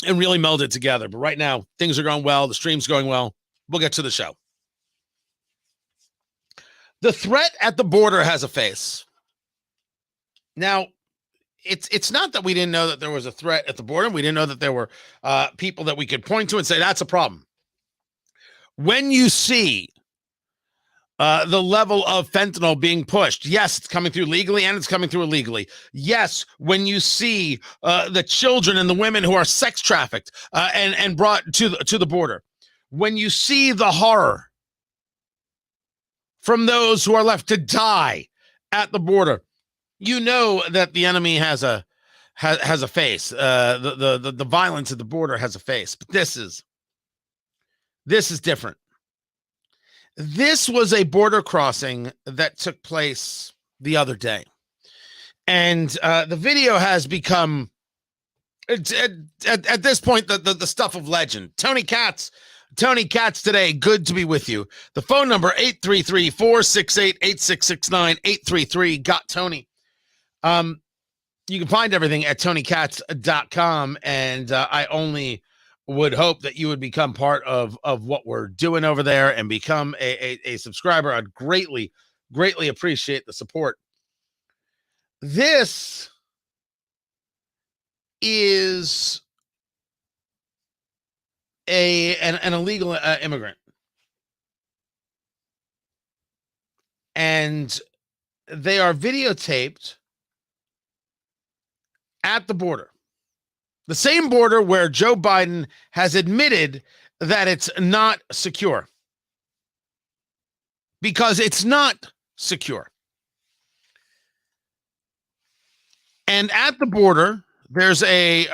and really meld it together. But right now, things are going well. The stream's going well. We'll get to the show. The threat at the border has a face. Now, it's not that we didn't know that there was a threat at the border. We didn't know that there were people that we could point to and say, that's a problem. When you see the level of fentanyl being pushed, yes, it's coming through legally and it's coming through illegally. Yes, when you see the children and the women who are sex trafficked and brought to the border, when you see the horror from those who are left to die at the border, you know that the enemy has a face. The violence at the border has a face. But this is different. This was a border crossing that took place the other day. And the video has become, at this point, the stuff of legend. Tony Katz today, good to be with you. The phone number, 833-468-8669, 833-GOT-TONY. You can find everything at tonykatz.com, and I only would hope that you would become part of what we're doing over there and become a subscriber. I'd greatly appreciate the support. This is an illegal immigrant, and they are videotaped at the border. The same border where Joe Biden has admitted that it's not secure. Because it's not secure. And at the border, there's a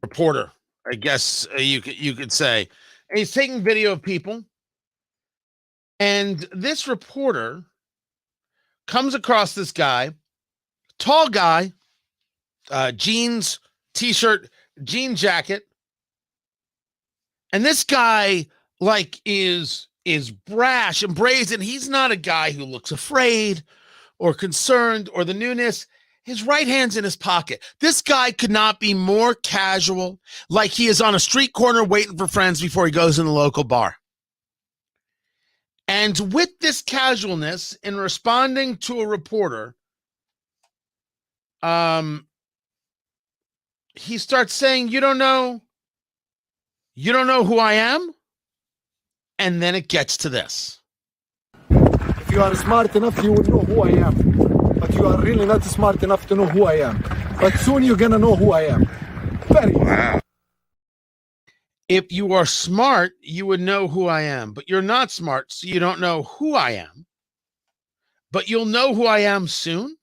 reporter, I guess you could say. And he's taking video of people. And this reporter comes across this guy, tall guy, jeans, t-shirt, jean jacket. And this guy is brash and brazen. He's not a guy who looks afraid or concerned or the newness, his right hand's in his pocket. This guy could not be more casual, like he is on a street corner waiting for friends before he goes in the local bar. And with this casualness in responding to a reporter, he starts saying, you don't know who I am? And then it gets to this. If you are smart enough, you will know who I am. But you are really not smart enough to know who I am. But soon you're going to know who I am. Very easy. If you are smart, you would know who I am. But you're not smart, so you don't know who I am. But you'll know who I am soon?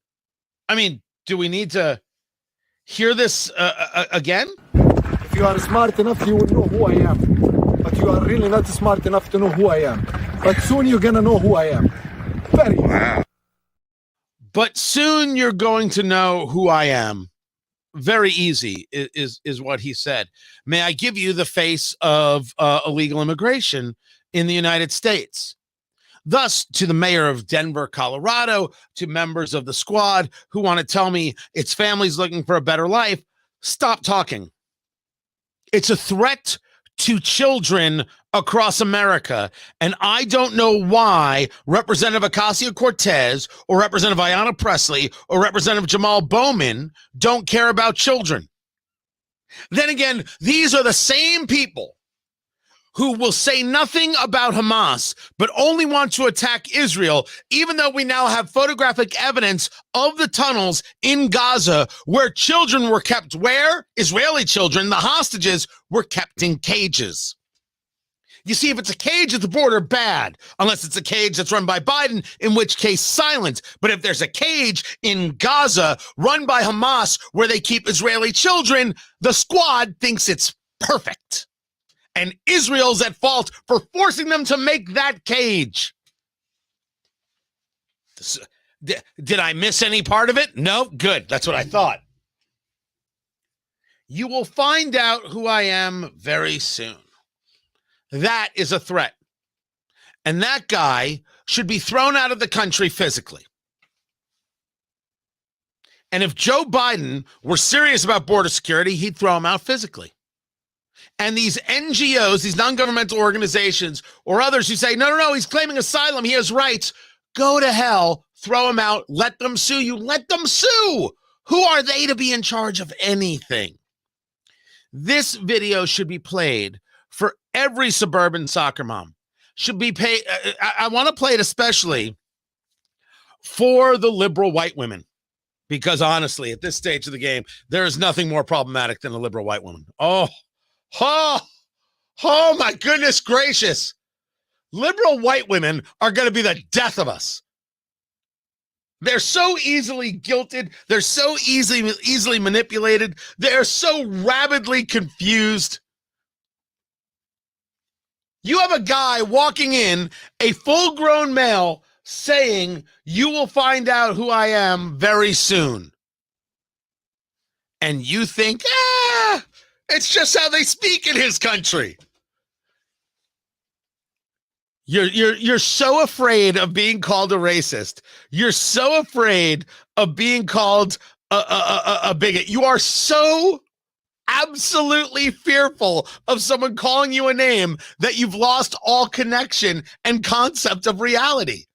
I mean, do we need to hear this again? If you are smart enough, you will know who I am. But you are really not smart enough to know who I am. But soon you're going to know who I am. Very easy. But soon you're going to know who I am. Very easy is what he said. May I give you the face of illegal immigration in the United States? Thus, to the mayor of Denver, Colorado, to members of the squad who want to tell me its family's looking for a better life, stop talking. It's a threat to children across America. And I don't know why Representative Ocasio-Cortez or Representative Ayanna Pressley or Representative Jamal Bowman don't care about children. Then again, these are the same people who will say nothing about Hamas, but only want to attack Israel, even though we now have photographic evidence of the tunnels in Gaza where children were kept where? Israeli children, the hostages, were kept in cages. You see, if it's a cage at the border, bad, unless it's a cage that's run by Biden, in which case silent. But if there's a cage in Gaza run by Hamas where they keep Israeli children, the squad thinks it's perfect. And Israel's at fault for forcing them to make that cage. Did I miss any part of it? No? Good. That's what I thought. You will find out who I am very soon. That is a threat. And that guy should be thrown out of the country physically. And if Joe Biden were serious about border security, he'd throw him out physically. And these NGOs, these non-governmental organizations, or others who say, no, he's claiming asylum, he has rights, go to hell, throw him out, let them sue you, let them sue. Who are they to be in charge of anything? This video should be played for every suburban soccer mom. Should be paid. I want to play it especially for the liberal white women, because honestly, at this stage of the game, there is nothing more problematic than a liberal white woman. Oh, my goodness gracious. Liberal white women are going to be the death of us. They're so easily guilted. They're so easily manipulated. They're so rabidly confused. You have a guy walking in, a full-grown male, saying, you will find out who I am very soon. And you think, it's just how they speak in his country. You're so afraid of being called a racist. You're so afraid of being called a bigot. You are so absolutely fearful of someone calling you a name that you've lost all connection and concept of reality.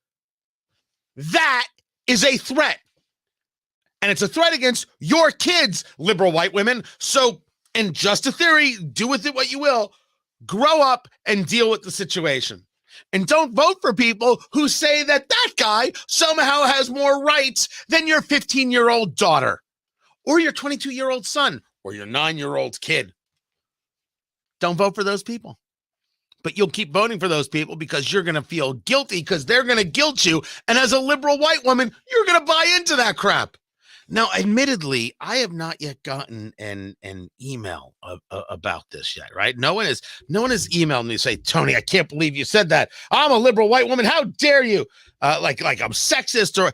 That is a threat. And it's a threat against your kids, liberal white women. So, in just a theory, do with it what you will. Grow up and deal with the situation. And don't vote for people who say that guy somehow has more rights than your 15-year-old daughter or your 22-year-old son or your 9-year-old kid. Don't vote for those people. But you'll keep voting for those people because you're going to feel guilty because they're going to guilt you. And as a liberal white woman, you're going to buy into that crap. Now, admittedly, I have not yet gotten an email about this yet, right? No one has emailed me to say, Tony, I can't believe you said that. I'm a liberal white woman. How dare you? Like I'm sexist or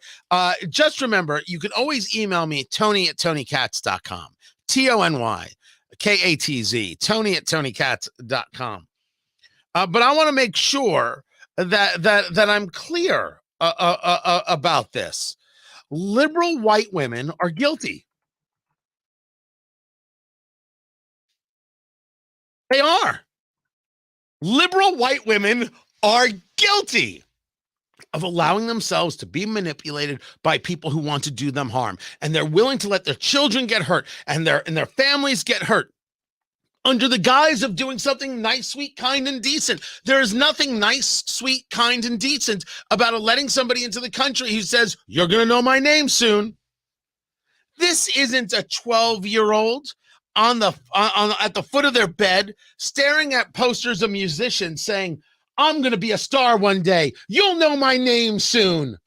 just remember, you can always email me, Tony@TonyKatz.com. TonyKatz, Tony@TonyKatz.com. But I want to make sure that I'm clear about this. liberal white women are guilty. They are. Liberal white women are guilty of allowing themselves to be manipulated by people who want to do them harm. And they're willing to let their children get hurt and their families get hurt under the guise of doing something nice, sweet, kind, and decent. There is nothing nice, sweet, kind, and decent about letting somebody into the country who says, you're going to know my name soon. This isn't a 12-year-old at the foot of their bed staring at posters of musicians saying, I'm going to be a star one day. You'll know my name soon.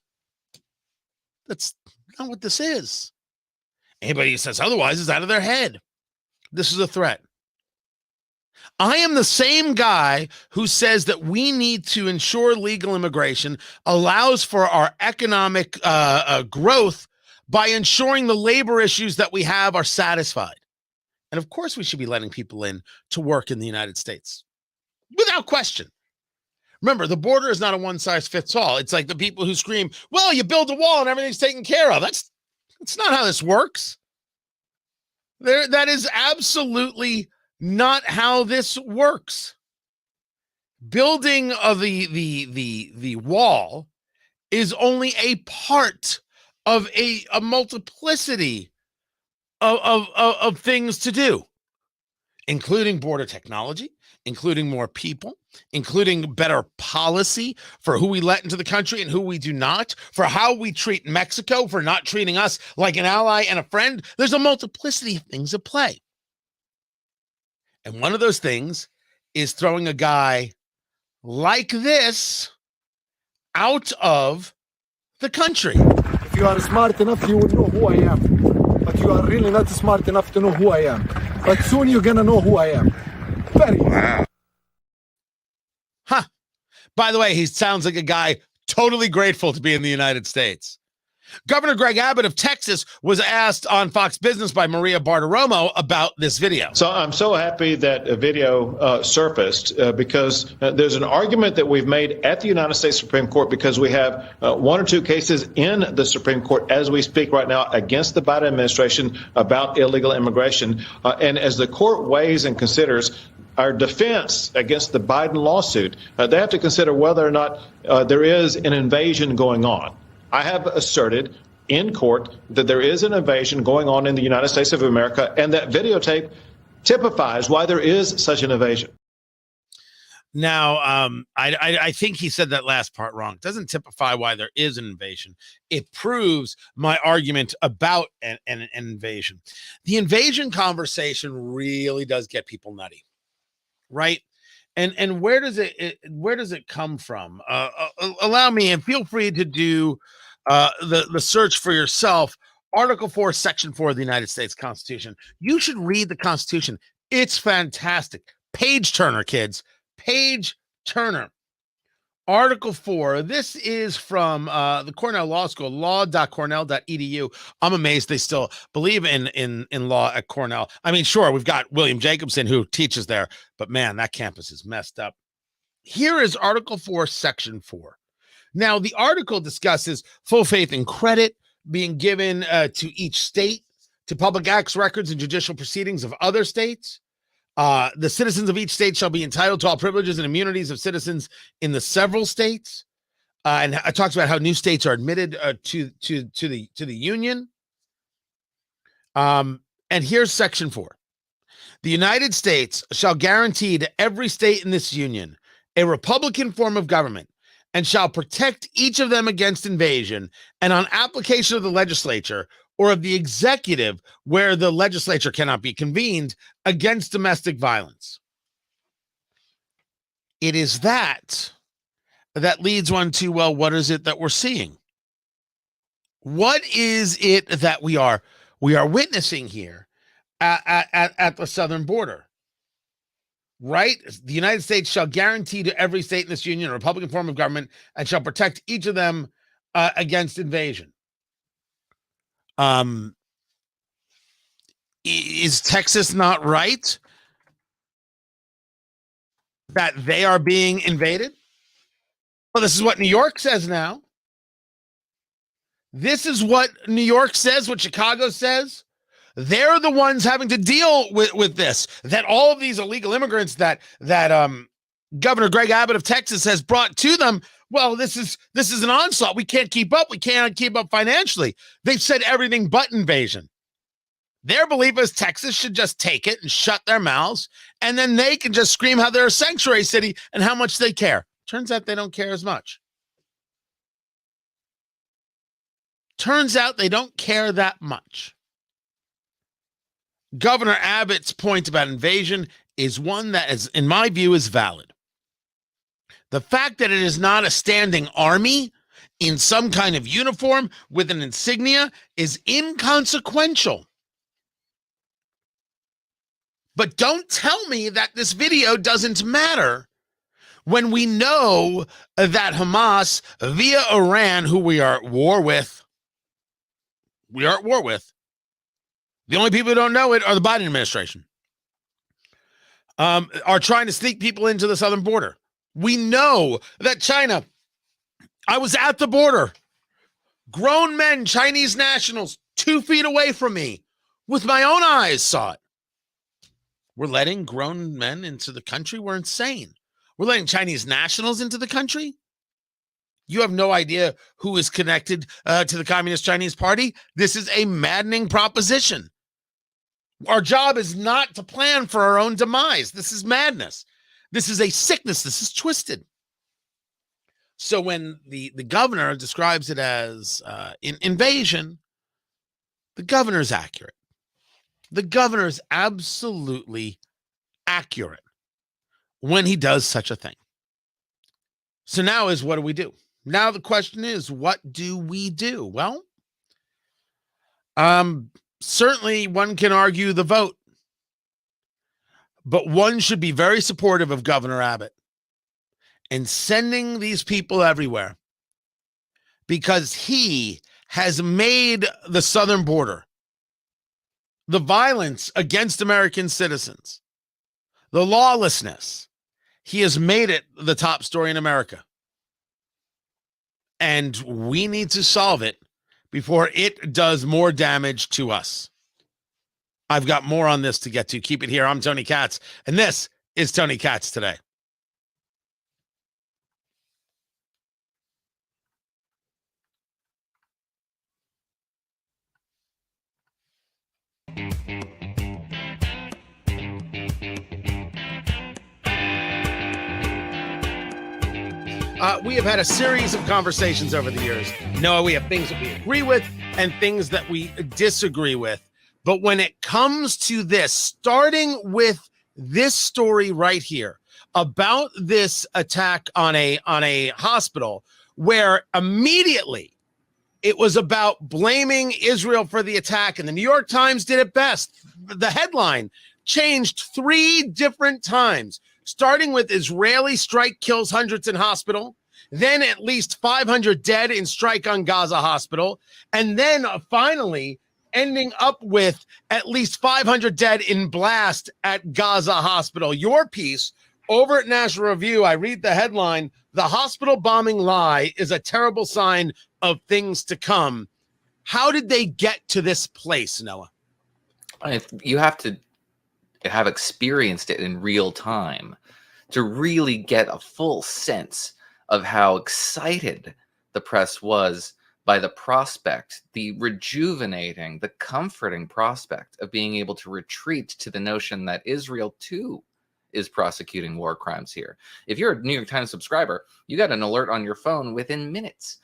That's not what this is. Anybody who says otherwise is out of their head. This is a threat. I am the same guy who says that we need to ensure legal immigration allows for our economic growth by ensuring the labor issues that we have are satisfied. And of course, we should be letting people in to work in the United States without question. Remember, the border is not a one-size-fits-all. It's like the people who scream, well, you build a wall and everything's taken care of. That's not how this works. That is absolutely not how this works. Building of the wall is only a part of a multiplicity of things to do, including border technology, including more people, including better policy for who we let into the country and who we do not, for how we treat Mexico, for not treating us like an ally and a friend. There's a multiplicity of things at play. And one of those things is throwing a guy like this out of the country. If you are smart enough, you will know who I am. But you are really not smart enough to know who I am. But soon you're going to know who I am. Very wow. Huh. By the way, he sounds like a guy totally grateful to be in the United States. Governor Greg Abbott of Texas was asked on Fox Business by Maria Bartiromo about this video. So I'm so happy that a video surfaced because there's an argument that we've made at the United States Supreme Court because we have one or two cases in the Supreme Court as we speak right now against the Biden administration about illegal immigration. And as the court weighs and considers our defense against the Biden lawsuit, they have to consider whether or not there is an invasion going on. I have asserted in court that there is an invasion going on in the United States of America, and that videotape typifies why there is such an invasion. Now, I think he said that last part wrong. It doesn't typify why there is an invasion. It proves my argument about an invasion. The invasion conversation really does get people nutty, right? And where does it come from? Allow me, and feel free to do the search for yourself. Article 4, Section 4 of the United States Constitution. You should read the Constitution. It's fantastic. Page turner, kids. Page turner. Article 4. This is from the Cornell Law School, law.cornell.edu. I'm amazed they still believe in law at Cornell. I mean, sure, we've got William Jacobson who teaches there, but man, that campus is messed up. Here is Article 4, Section 4. Now, the article discusses full faith and credit being given to each state, to public acts, records, and judicial proceedings of other states. The citizens of each state shall be entitled to all privileges and immunities of citizens in the several states. And it talks about how new states are admitted to the union. And here's Section 4. The United States shall guarantee to every state in this union a republican form of government and shall protect each of them against invasion and on application of the legislature or of the executive where the legislature cannot be convened against domestic violence. It is that leads one to, well, what is it that we're seeing? What is it that we are witnessing here at the southern border? Right? The United States shall guarantee to every state in this union a republican form of government and shall protect each of them against invasion. Is Texas not right that they are being invaded? Well, this is what New York says now. This is what New York says, what Chicago says. They're the ones having to deal with this, that all of these illegal immigrants that Governor Greg Abbott of Texas has brought to them. Well, this is an onslaught. We can't keep up. We can't keep up financially. They've said everything but invasion. Their belief is Texas should just take it and shut their mouths, and then they can just scream how they're a sanctuary city and how much they care. Turns out they don't care as much. Turns out they don't care that much. Governor Abbott's point about invasion is one that is, in my view, is valid. The fact that it is not a standing army in some kind of uniform with an insignia is inconsequential. But don't tell me that this video doesn't matter when we know that Hamas, via Iran, who we are at war with, the only people who don't know it are the Biden administration, are trying to sneak people into the southern border. We know that China, I was at the border, grown men, Chinese nationals, 2 feet away from me, with my own eyes saw it. We're letting grown men into the country. We're insane. We're letting Chinese nationals into the country. You have no idea who is connected to the Communist Chinese Party. This is a maddening proposition. Our job is not to plan for our own demise. This is madness. This is a sickness. This is twisted. So when the governor describes it as invasion, the governor is accurate. The governor is absolutely accurate when he does such a thing. So now is, what do we do? Now the question is, what do we do? Well, certainly one can argue the vote, but one should be very supportive of Governor Abbott and sending these people everywhere, because he has made the southern border, the violence against American citizens, the lawlessness, he has made it the top story in America. And we need to solve it before it does more damage to us. I've got more on this to get to. Keep it here. I'm Tony Katz, and this is Tony Katz Today. We have had a series of conversations over the years. Noah, we have things that we agree with and things that we disagree with. But when it comes to this, starting with this story right here about this attack on a hospital, where immediately it was about blaming Israel for the attack, and the New York Times did it best. The headline changed 3 different times, starting with Israeli strike kills hundreds in hospital, then at least 500 dead in strike on Gaza hospital, and then finally ending up with at least 500 dead in blast at Gaza hospital. Your piece over at National Review, I read the headline, "The hospital bombing lie is a terrible sign of things to come." How did they get to this place, Noah? You have to have experienced it in real time to really get a full sense of how excited the press was by the prospect, the rejuvenating, the comforting prospect of being able to retreat to the notion that Israel too is prosecuting war crimes here. If you're a New York Times subscriber, you got an alert on your phone within minutes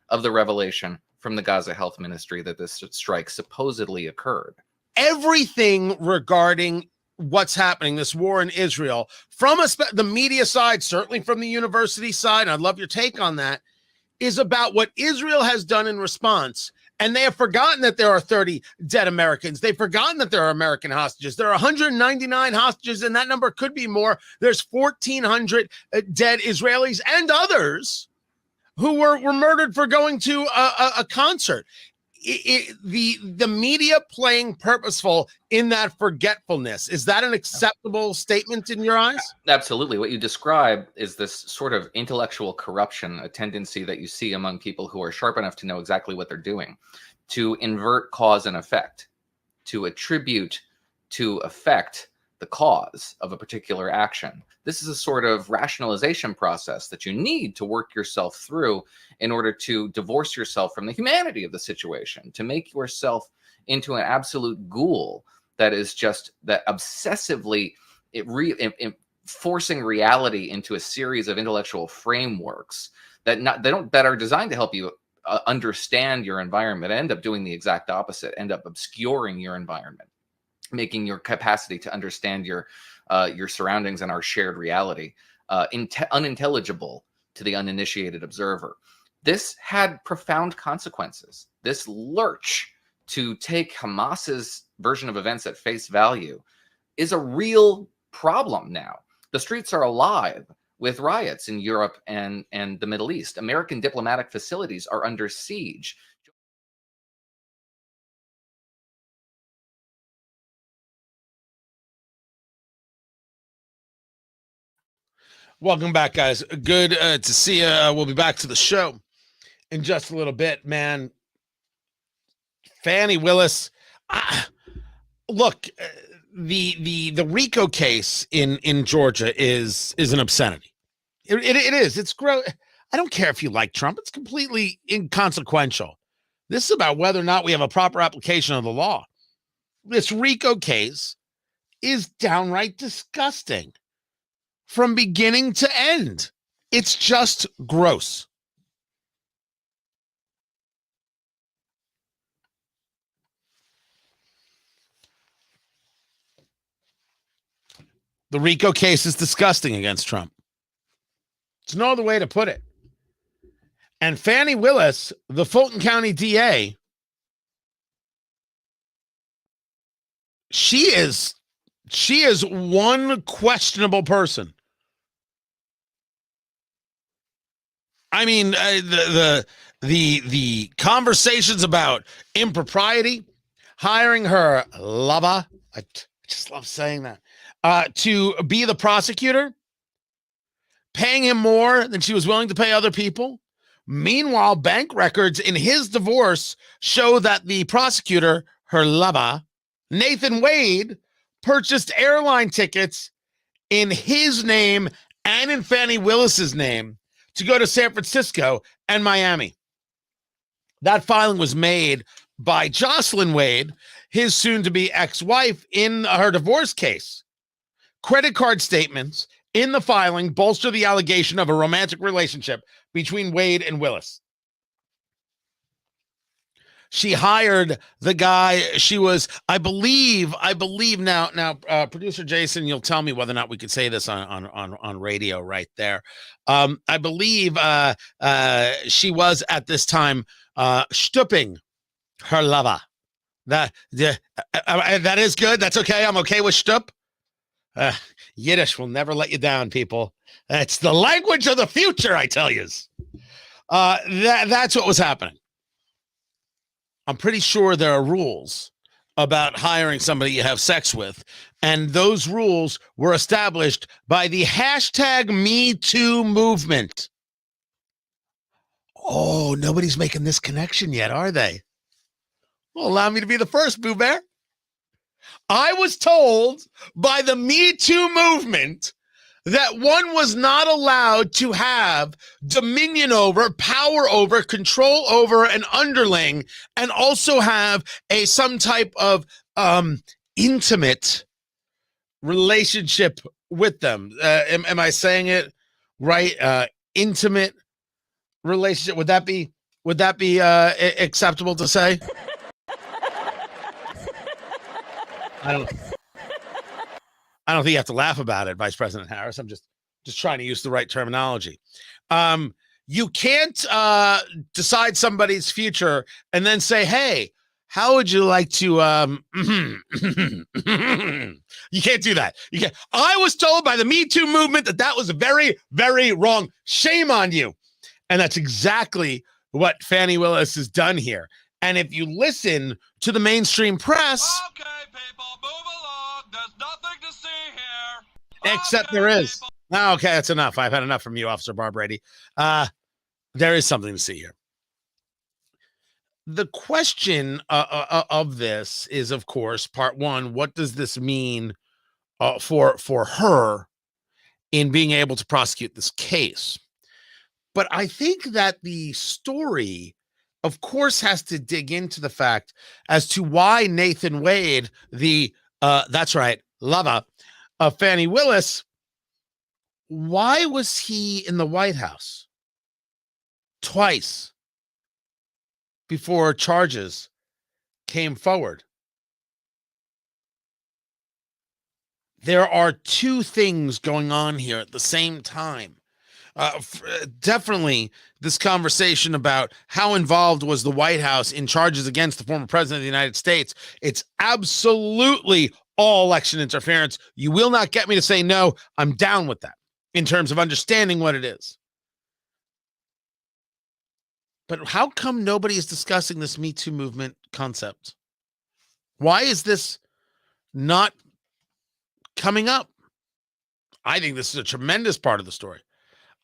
of the revelation from the Gaza Health Ministry that this strike supposedly occurred. Everything regarding what's happening, this war in Israel, from the media side, certainly from the university side, and I'd love your take on that, is about what Israel has done in response. And they have forgotten that there are 30 dead Americans. They've forgotten that there are American hostages. There are 199 hostages, and that number could be more. There's 1,400 dead Israelis and others who were murdered for going to a concert. the media playing purposeful in that forgetfulness, is that an acceptable statement in your eyes? Absolutely. What you describe is this sort of intellectual corruption, a tendency that you see among people who are sharp enough to know exactly what they're doing, to invert cause and effect, to attribute to effect the cause of a particular action. This is a sort of rationalization process that you need to work yourself through in order to divorce yourself from the humanity of the situation, to make yourself into an absolute ghoul that is just that obsessively forcing reality into a series of intellectual frameworks that are designed to help you understand your environment, end up doing the exact opposite, end up obscuring your environment, making your capacity to understand your surroundings and our shared reality unintelligible to the uninitiated observer. This had profound consequences. This lurch to take Hamas's version of events at face value is a real problem now. The streets are alive with riots in Europe and the Middle East. American diplomatic facilities are under siege. Welcome back, guys. Good to see you. We'll be back to the show in just a little bit, man. Fani Willis, look, the RICO case in Georgia is an obscenity. It is. It's gross. I don't care if you like Trump. It's completely inconsequential. This is about whether or not we have a proper application of the law. This RICO case is downright disgusting from beginning to end. It's just gross. The RICO case is disgusting against Trump. There's no other way to put it. And Fani Willis, the Fulton County DA, she is one questionable person. I mean, the conversations about impropriety, hiring her lover, I just love saying that, to be the prosecutor, paying him more than she was willing to pay other people. Meanwhile, bank records in his divorce show that the prosecutor, her lover, Nathan Wade, purchased airline tickets in his name and in Fani Willis's name to go to San Francisco and Miami. That filing was made by Jocelyn Wade, his soon-to-be ex-wife, in her divorce case. Credit card statements in the filing bolster the allegation of a romantic relationship between Wade and Willis. She hired the guy. She was, I believe now, producer Jason, you'll tell me whether or not we could say this on radio right there. I believe she was at this time stooping her lover. That is good. That's okay. I'm okay with stoop. Yiddish will never let you down, people. It's the language of the future, I tell you. That's what was happening. I'm pretty sure there are rules about hiring somebody you have sex with, and those rules were established by the #MeToo movement. Oh, nobody's making this connection yet, are they? Well, allow me to be the first, Boo Bear. I was told by the Me Too movement that one was not allowed to have dominion over, power over, control over an underling, and also have some type of intimate relationship with them. Am I saying it right? Intimate relationship. Would that be acceptable to say? I don't think you have to laugh about it, Vice President Harris. I'm just trying to use the right terminology. You can't decide somebody's future and then say, hey, how would you like to you can't do that. You can't. I was told by the Me Too movement that was very, very wrong. Shame on you. And that's exactly what Fani Willis has done here. And if you listen to the mainstream press, Okay, people, move along. There's nothing to see here. except Okay, there is. people. Oh, okay, that's enough. I've had enough from you, Officer Barbrady. There is something to see here. The question of this is, of course, part one, what does this mean for her in being able to prosecute this case? But I think that the story, of course, has to dig into the fact as to why Nathan Wade, that's right, lover of Fani Willis, why was he in the White House twice before charges came forward? There are two things going on here at the same time. Definitely this conversation about how involved was the White House in charges against the former president of the United States. It's absolutely all election interference. You will not get me to say no. I'm down with that in terms of understanding what it is. But how come nobody is discussing this Me Too movement concept? Why is this not coming up? I think this is a tremendous part of the story.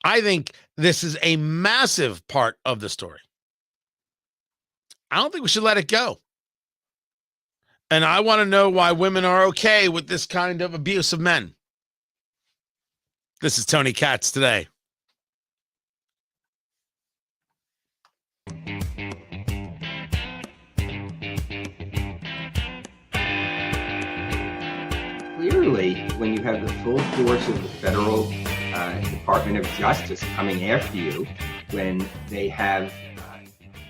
I think this is a massive part of the story. I don't think we should let it go. And I want to know why women are okay with this kind of abuse of men. This is Tony Katz today. Clearly, when you have the full force of the federal Department of Justice coming after you, when they have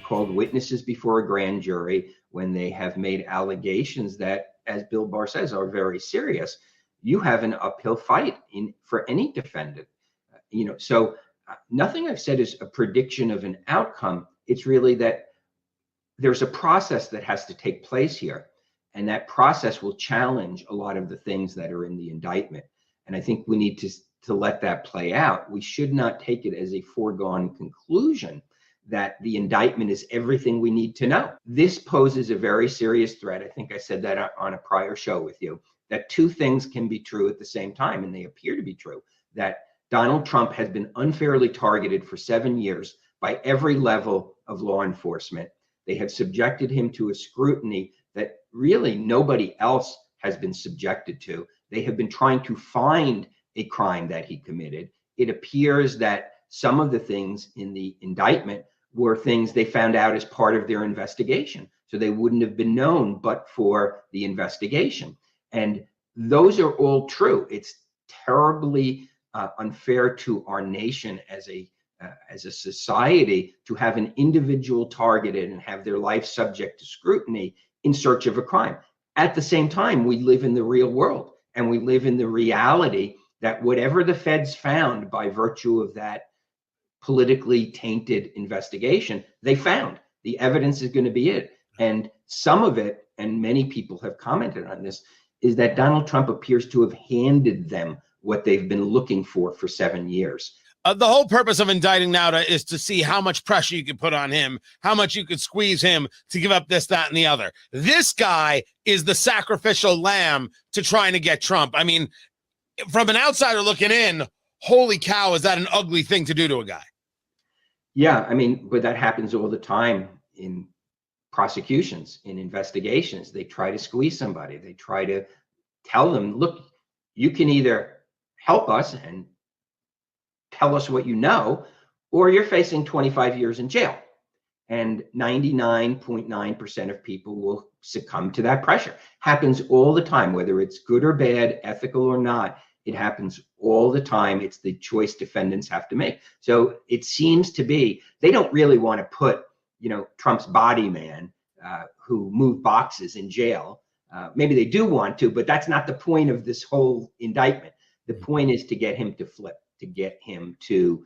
called witnesses before a grand jury, when they have made allegations that, as Bill Barr says, are very serious, you have an uphill fight for any defendant. So nothing I've said is a prediction of an outcome. It's really that there's a process that has to take place here, and that process will challenge a lot of the things that are in the indictment. And I think we need to let that play out. We should not take it as a foregone conclusion that the indictment is everything we need to know. This poses a very serious threat. I think I said that on a prior show with you, that two things can be true at the same time, and they appear to be true, that Donald Trump has been unfairly targeted for 7 years by every level of law enforcement. They have subjected him to a scrutiny that really nobody else has been subjected to. They have been trying to find a crime that he committed. It appears that some of the things in the indictment were things they found out as part of their investigation. So they wouldn't have been known but for the investigation. And those are all true. It's terribly unfair to our nation as a society to have an individual targeted and have their life subject to scrutiny in search of a crime. At the same time, we live in the real world, and we live in the reality that whatever the feds found by virtue of that politically tainted investigation, they found. The evidence is going to be it. And some of it, and many people have commented on this, is that Donald Trump appears to have handed them what they've been looking for 7 years. The whole purpose of indicting now is to see how much pressure you can put on him, how much you could squeeze him to give up this, that, and the other. This guy is the sacrificial lamb to trying to get Trump. I mean, from an outsider looking in, holy cow, is that an ugly thing to do to a guy? Yeah, I mean, but that happens all the time in prosecutions, in investigations. They try to squeeze somebody. They try to tell them, look, you can either help us and tell us what you know, or you're facing 25 years in jail. And 99.9% of people will succumb to that pressure. Happens all the time, whether it's good or bad, ethical or not. It happens all the time. It's the choice defendants have to make. So it seems to be, they don't really want to put, Trump's body man who moved boxes in jail. Maybe they do want to, but that's not the point of this whole indictment. The point is to get him to flip, to get him to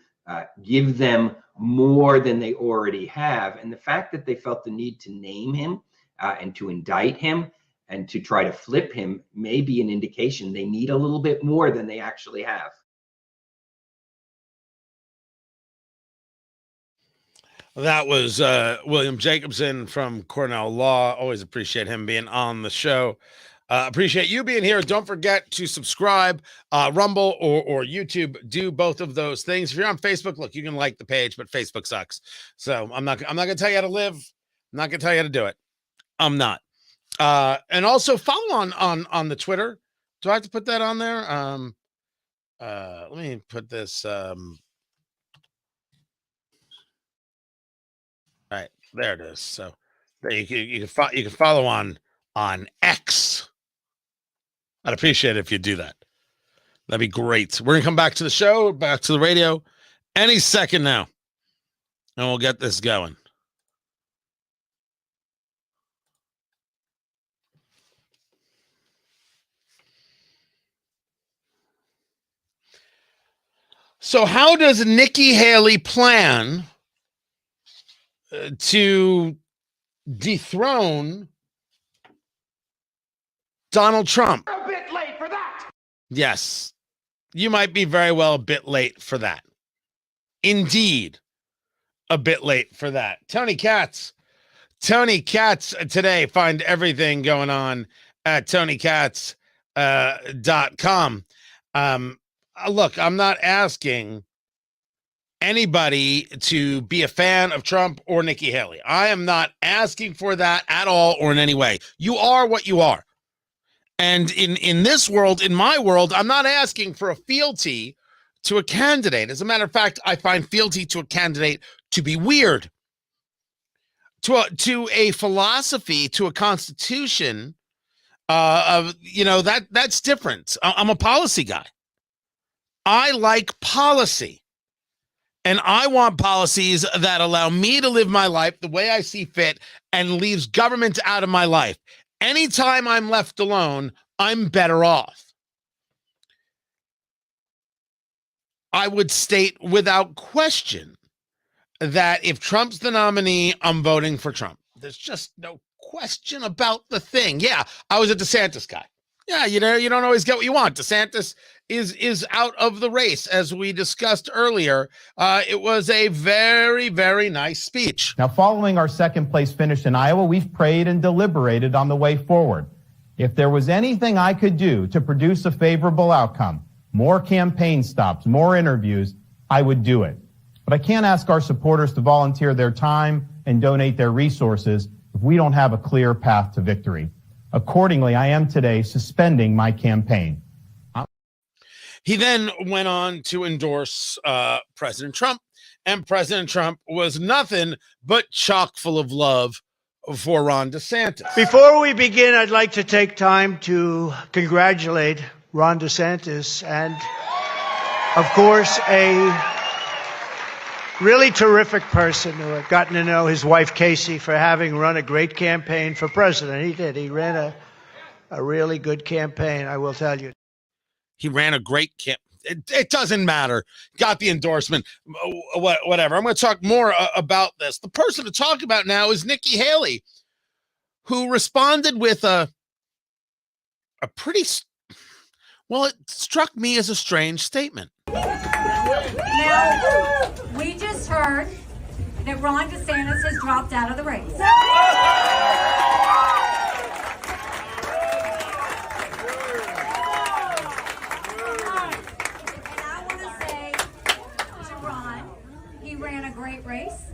give them more than they already have. And the fact that they felt the need to name him and to indict him and to try to flip him may be an indication they need a little bit more than they actually have. That was William Jacobson from Cornell Law. Always appreciate him being on the show. Appreciate you being here. Don't forget to subscribe, Rumble or YouTube. Do both of those things. If you're on Facebook, look, you can like the page, but Facebook sucks. So I'm not gonna tell you how to live. I'm not gonna tell you how to do it. I'm not. And also follow on the Twitter. Do I have to put that on there? Let me put this. Right there it is. So there you can follow on X. I'd appreciate it if you do that. That'd be great. We're gonna come back to the show, back to the radio, any second now, and we'll get this going. So, how does Nikki Haley plan to dethrone Donald Trump? A bit late for that. Yes, you might be very well a bit late for that. Indeed, a bit late for that. Tony Katz today. Find everything going on at TonyKatz.com. Look, I'm not asking anybody to be a fan of Trump or Nikki Haley. I am not asking for that at all or in any way. You are what you are. And in this world, in my world, I'm not asking for a fealty to a candidate. As a matter of fact, I find fealty to a candidate to be weird. To a philosophy, to a constitution, that's different. I'm a policy guy. I like policy. And I want policies that allow me to live my life the way I see fit and leaves government out of my life. Anytime I'm left alone, I'm better off. I would state without question that if Trump's the nominee, I'm voting for Trump. There's just no question about the thing. Yeah, I was a DeSantis guy. Yeah, you don't always get what you want. DeSantis is out of the race, as we discussed earlier. It was a very, very nice speech. Now, following our second place finish in Iowa, we've prayed and deliberated on the way forward. If there was anything I could do to produce a favorable outcome, more campaign stops, more interviews, I would do it. But I can't ask our supporters to volunteer their time and donate their resources if we don't have a clear path to victory. Accordingly, I am today suspending my campaign. He then went on to endorse President Trump, and President Trump was nothing but chock full of love for Ron DeSantis. Before we begin, I'd like to take time to congratulate Ron DeSantis and, of course, a really terrific person who I've gotten to know, his wife, Casey, for having run a great campaign for president. He did. He ran a really good campaign, I will tell you. He ran a great campaign. It doesn't matter. Got the endorsement, whatever. I'm going to talk more about this. The person to talk about now is Nikki Haley, who responded with a pretty, well, it struck me as a strange statement. Now, we just heard that Ron DeSantis has dropped out of the race. He ran a great race.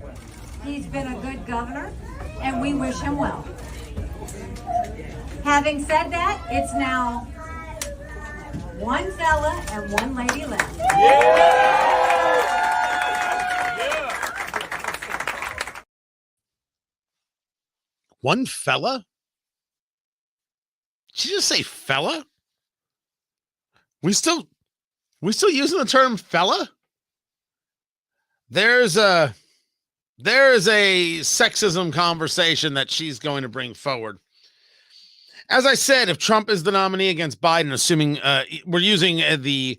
He's been a good governor, and we wish him well. Having said that, it's now one fella and one lady left. One fella? Did you just say fella? We still using the term fella? There's a sexism conversation that she's going to bring forward. As I said, if Trump is the nominee against Biden, assuming we're using the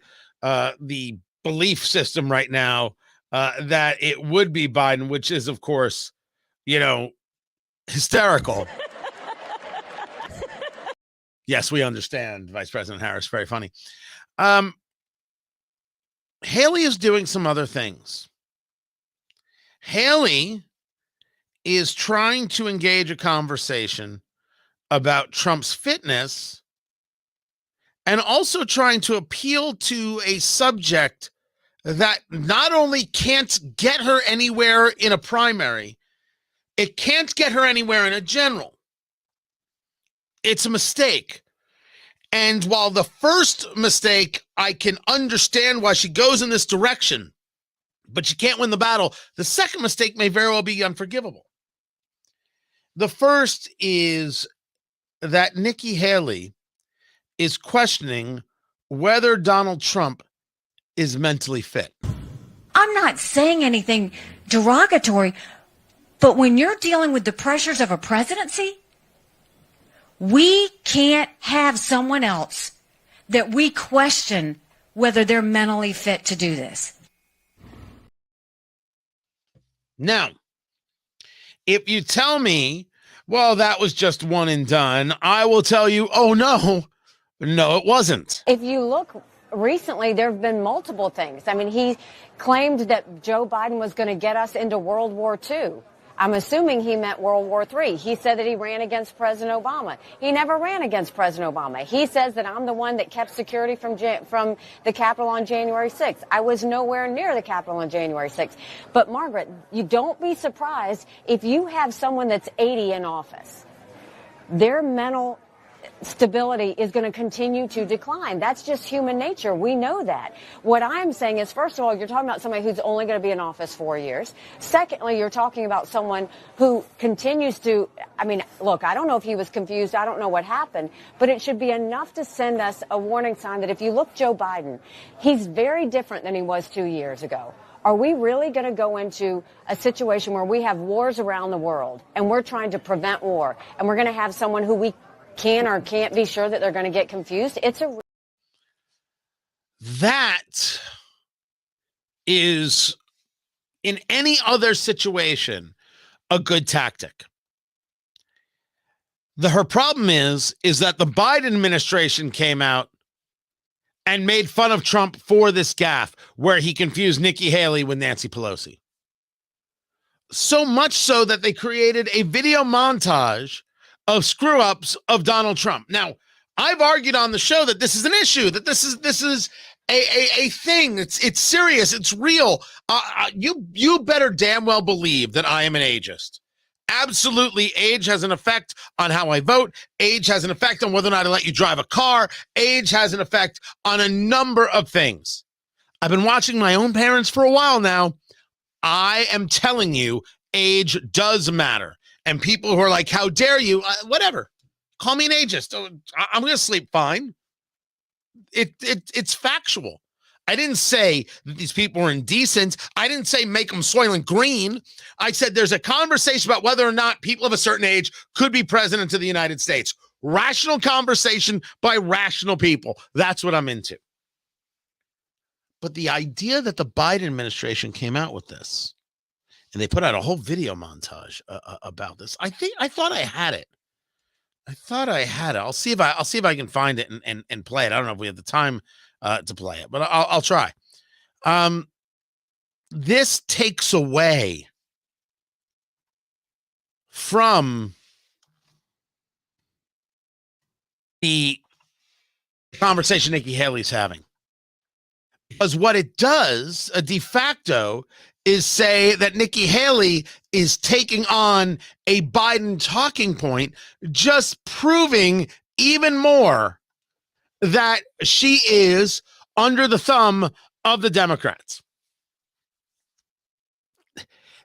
belief system right now that it would be Biden, which is, of course, hysterical. Yes, we understand, Vice President Harris. Very funny. Haley is doing some other things. Haley is trying to engage a conversation about Trump's fitness and also trying to appeal to a subject that not only can't get her anywhere in a primary, it can't get her anywhere in a general. It's a mistake. And while the first mistake, I can understand why she goes in this direction, but she can't win the battle. The second mistake may very well be unforgivable. The first is that Nikki Haley is questioning whether Donald Trump is mentally fit. I'm not saying anything derogatory, but when you're dealing with the pressures of a presidency, we can't have someone else that we question whether they're mentally fit to do this. Now, if you tell me, well, that was just one and done, I will tell you, oh, no, it wasn't. If you look recently, there have been multiple things. I mean, he claimed that Joe Biden was going to get us into World War II. I'm assuming he meant World War III. He said that he ran against President Obama. He never ran against President Obama. He says that I'm the one that kept security from the Capitol on January 6th. I was nowhere near the Capitol on January 6th. But, Margaret, you don't be surprised if you have someone that's 80 in office. Their mental stability is going to continue to decline. That's just human nature. We know that. What I'm saying is, first of all, you're talking about somebody who's only going to be in office 4 years. Secondly, you're talking about someone who continues to, I mean, look, I don't know if he was confused. I don't know what happened, but it should be enough to send us a warning sign that if you look Joe Biden, he's very different than he was 2 years ago. Are we really going to go into a situation where we have wars around the world and we're trying to prevent war and we're going to have someone who we can or can't be sure that they're going to get confused? That is, in any other situation, a good tactic. Her problem is that the Biden administration came out and made fun of Trump for this gaffe where he confused Nikki Haley with Nancy Pelosi. So much so that they created a video montage of screw-ups of Donald Trump. Now, I've argued on the show that this is an issue, that this is a thing. It's serious. It's real. You better damn well believe that I am an ageist. Absolutely, age has an effect on how I vote. Age has an effect on whether or not I let you drive a car. Age has an effect on a number of things. I've been watching my own parents for a while now. I am telling you, age does matter. And people who are like, how dare you? Whatever. Call me an ageist. I'm going to sleep fine. It's factual. I didn't say that these people were indecent. I didn't say make them Soylent Green. I said there's a conversation about whether or not people of a certain age could be president of the United States. Rational conversation by rational people. That's what I'm into. But the idea that the Biden administration came out with this, and they put out a whole video montage about this. I thought I had it. I'll see if I can find it and play it. I don't know if we have the time to play it, but I'll try. This takes away from the conversation Nikki Haley's having. Because what it does, de facto, is say that Nikki Haley is taking on a Biden talking point, just proving even more that she is under the thumb of the Democrats.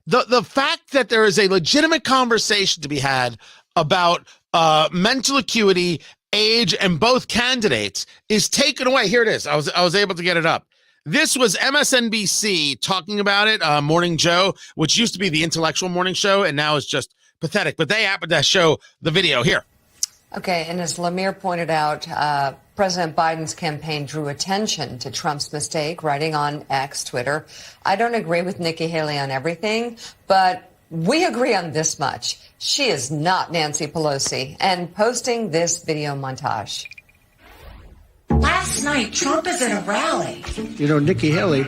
The fact that there is a legitimate conversation to be had about mental acuity, age, and both candidates is taken away. Here it is. I was able to get it up. This was MSNBC talking about it, Morning Joe, which used to be the intellectual morning show, and now is just pathetic. But they happened to show the video here. Okay, and as Lemire pointed out, President Biden's campaign drew attention to Trump's mistake, writing on X, Twitter, I don't agree with Nikki Haley on everything, but we agree on this much. She is not Nancy Pelosi, and posting this video montage. Last night, Trump is at a rally. You know, Nikki Haley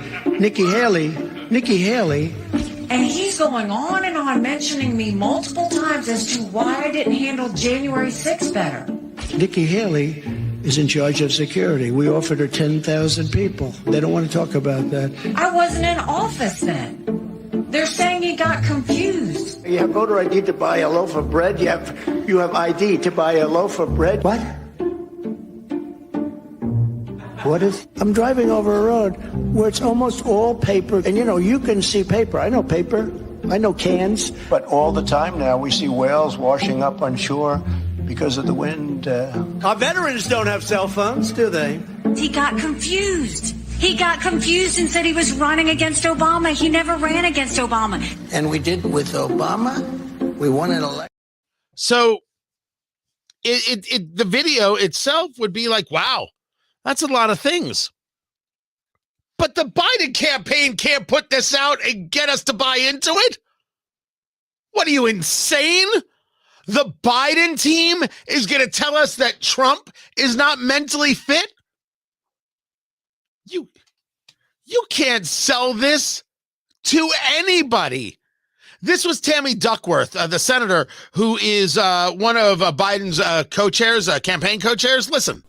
And he's going on and on mentioning me multiple times as to why I didn't handle January 6th better. Nikki Haley is in charge of security. We offered her 10,000 people. They don't want to talk about that. I wasn't in office then. They're saying he got confused. You have voter ID to buy a loaf of bread. You have ID to buy a loaf of bread. What? What is? I'm driving over a road where it's almost all paper. And you can see paper. I know paper. I know cans. But all the time now we see whales washing up on shore because of the wind. Our veterans don't have cell phones, do they? He got confused. He got confused and said he was running against Obama. He never ran against Obama. And we did with Obama. We won an election. So the video itself would be like, wow, that's a lot of things. But the Biden campaign can't put this out and get us to buy into it. What are you, insane? The Biden team is going to tell us that Trump is not mentally fit? You can't sell this to anybody. This was Tammy Duckworth, the senator who is one of Biden's co-chairs, campaign co-chairs. Listen.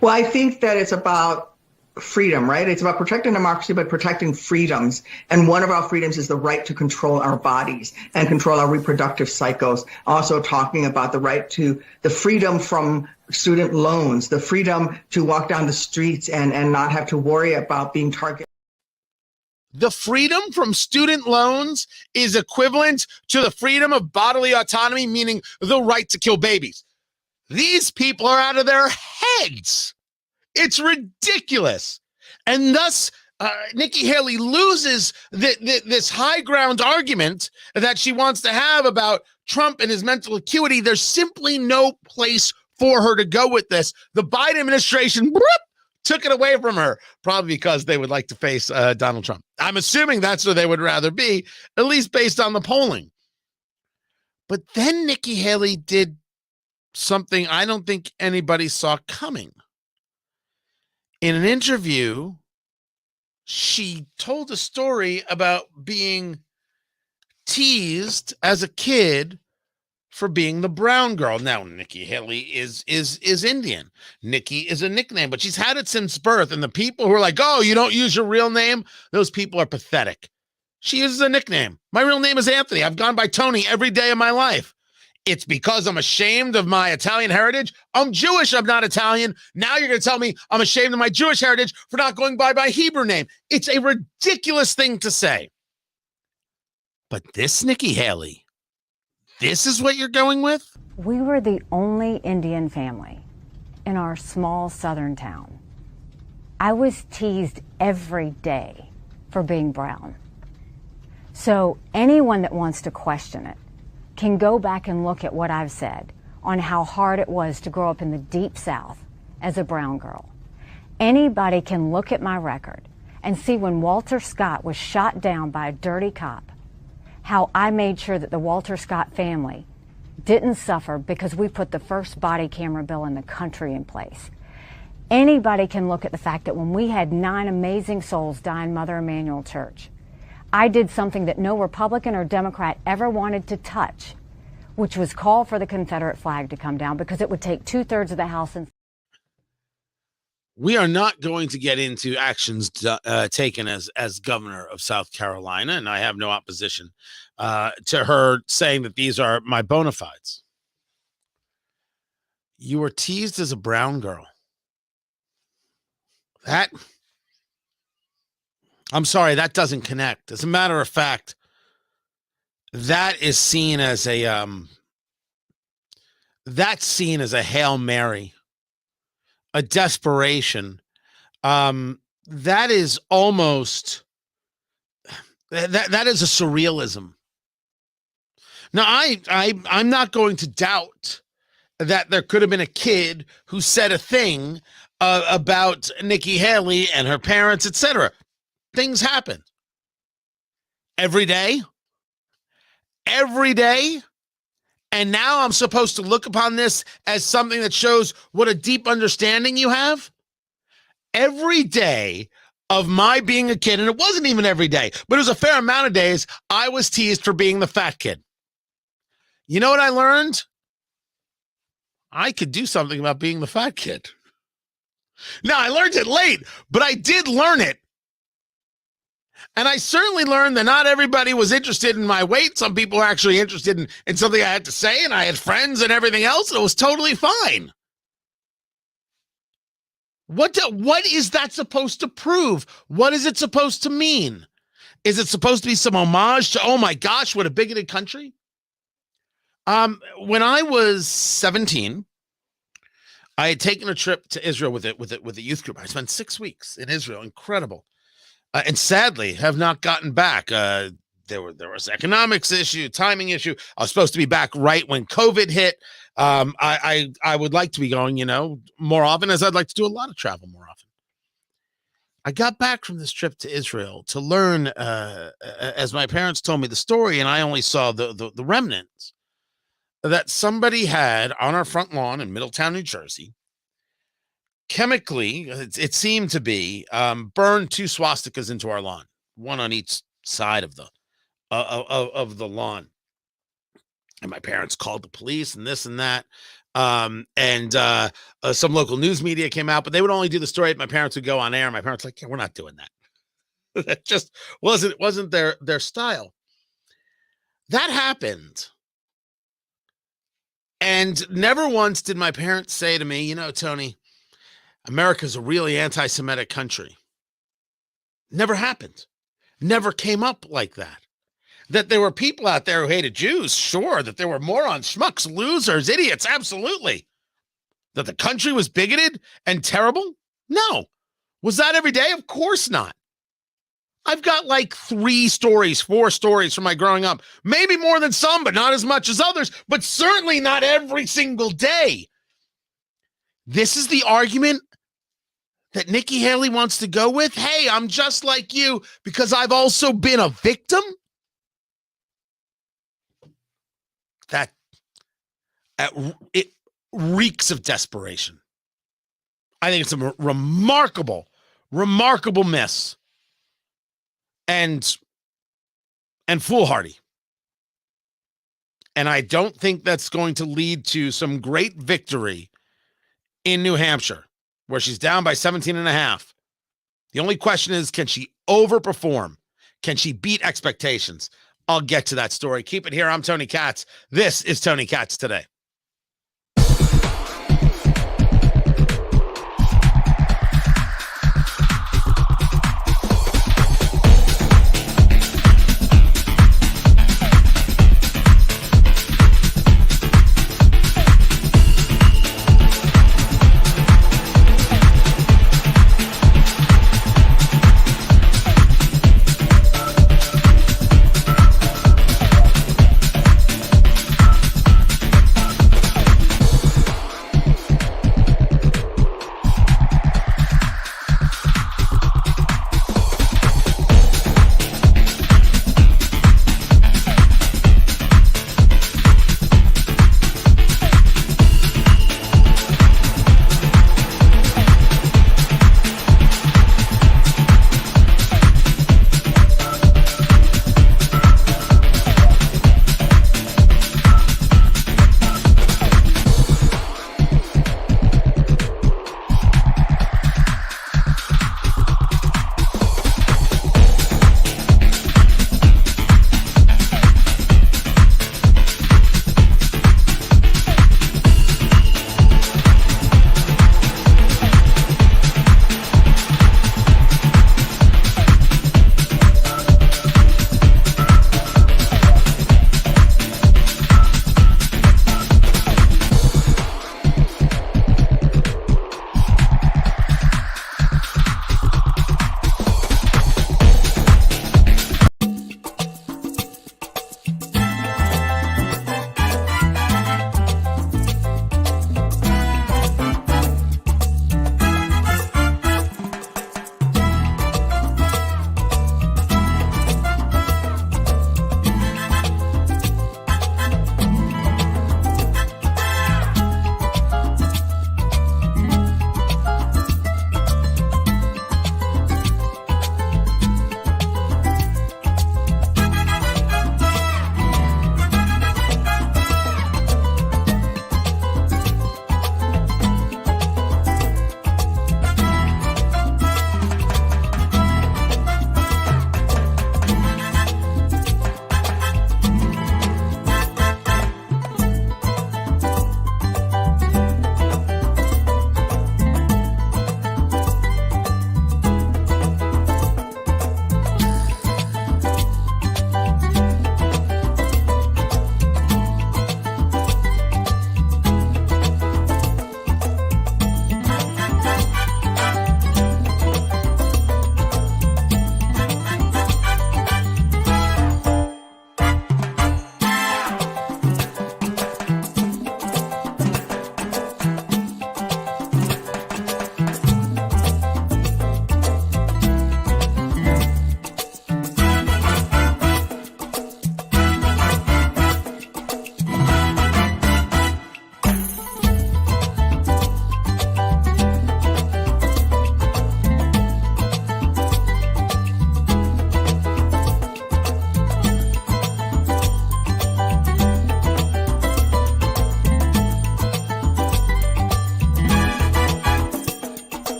Well, I think that it's about freedom, right? It's about protecting democracy, but protecting freedoms. And one of our freedoms is the right to control our bodies and control our reproductive cycles. Also talking about the right to the freedom from student loans, the freedom to walk down the streets and not have to worry about being targeted. The freedom from student loans is equivalent to the freedom of bodily autonomy, meaning the right to kill babies. These people are out of their heads. It's ridiculous. And thus, Nikki Haley loses this high ground argument that she wants to have about Trump and his mental acuity. There's simply no place for her to go with this. The Biden administration took it away from her, probably because they would like to face Donald Trump. I'm assuming that's where they would rather be, at least based on the polling. But then Nikki Haley did something I don't think anybody saw coming. In an interview, she told a story about being teased as a kid for being the brown girl. Now, Nikki Haley is Indian. Nikki is a nickname, but she's had it since birth. And the people who are like, oh, you don't use your real name, those people are pathetic. She uses a nickname. My real name is Anthony. I've gone by Tony every day of my life. It's because I'm ashamed of my Italian heritage. I'm Jewish. I'm not Italian. Now you're going to tell me I'm ashamed of my Jewish heritage for not going by my Hebrew name. It's a ridiculous thing to say. But this Nikki Haley, this is what you're going with? We were the only Indian family in our small southern town. I was teased every day for being brown. So anyone that wants to question it can go back and look at what I've said on how hard it was to grow up in the deep South as a brown girl. Anybody can look at my record and see when Walter Scott was shot down by a dirty cop, how I made sure that the Walter Scott family didn't suffer because we put the first body camera bill in the country in place. Anybody can look at the fact that when we had 9 amazing souls die in Mother Emanuel Church, I did something that no Republican or Democrat ever wanted to touch, which was call for the Confederate flag to come down because it would take 2/3 of the House. And we are not going to get into actions taken as governor of South Carolina, and I have no opposition to her saying that these are my bona fides. You were teased as a brown girl. I'm sorry, that doesn't connect. As a matter of fact, that is seen as a Hail Mary, a desperation. That is almost that is a surrealism. Now, I'm not going to doubt that there could have been a kid who said a thing about Nikki Haley and her parents, etc. Things happen every day. And now I'm supposed to look upon this as something that shows what a deep understanding you have. Every day, of my being a kid, and it wasn't even every day, but it was a fair amount of days, I was teased for being the fat kid. You know what I learned? I could do something about being the fat kid. Now, I learned it late, but I did learn it. And I certainly learned that not everybody was interested in my weight. Some people were actually interested in something I had to say, and I had friends and everything else, and it was totally fine. What is that supposed to prove? What is it supposed to mean? Is it supposed to be some homage to, oh my gosh, what a bigoted country? When I was 17, I had taken a trip to Israel with a youth group. I spent 6 weeks in Israel. Incredible. And sadly have not gotten back. There was economics issue, timing issue. I was supposed to be back right when COVID hit. I would like to be going, more often, as I'd like to do a lot of travel more often. I got back from this trip to Israel to learn, as my parents told me the story, and I only saw the remnants, that somebody had on our front lawn in Middletown, New Jersey, chemically, it seemed to be, burned 2 swastikas into our lawn, one on each side of the lawn. And my parents called the police and this and that. Some local news media came out, but they would only do the story if my parents would go on air. My parents were like, yeah, we're not doing that. That just wasn't their style. That happened. And never once did my parents say to me, Tony, America's a really anti-Semitic country. Never happened. Never came up like that. That there were people out there who hated Jews, sure. That there were morons, schmucks, losers, idiots, absolutely. That the country was bigoted and terrible? No. Was that every day? Of course not. I've got like 4 stories from my growing up. Maybe more than some, but not as much as others, but certainly not every single day. This is the argument that Nikki Haley wants to go with. Hey, I'm just like you because I've also been a victim. It reeks of desperation. I think it's a remarkable miss and foolhardy. And I don't think that's going to lead to some great victory in New Hampshire, where she's down by 17.5. The only question is, can she overperform? Can she beat expectations? I'll get to that story. Keep it here. I'm Tony Katz. This is Tony Katz Today.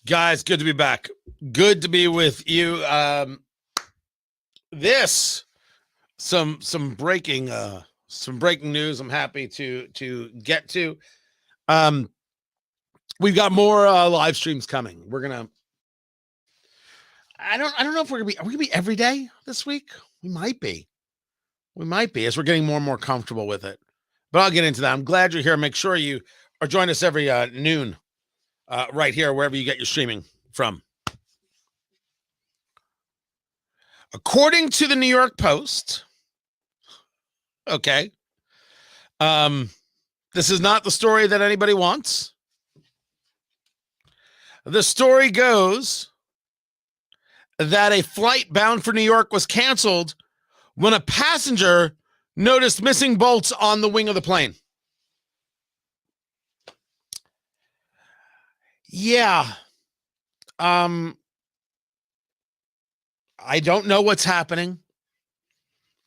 Guys, good to be back. Good to be with you. Some breaking news I'm happy to get to. We've got more live streams coming. We're gonna I don't know if are we gonna be every day this week? We might be as we're getting more and more comfortable with it. But I'll get into that. I'm glad you're here. Make sure you are join us every noon right here, wherever you get your streaming from. According to the New York Post, okay, this is not the story that anybody wants. The story goes that a flight bound for New York was canceled when a passenger noticed missing bolts on the wing of the plane. Yeah. I don't know what's happening,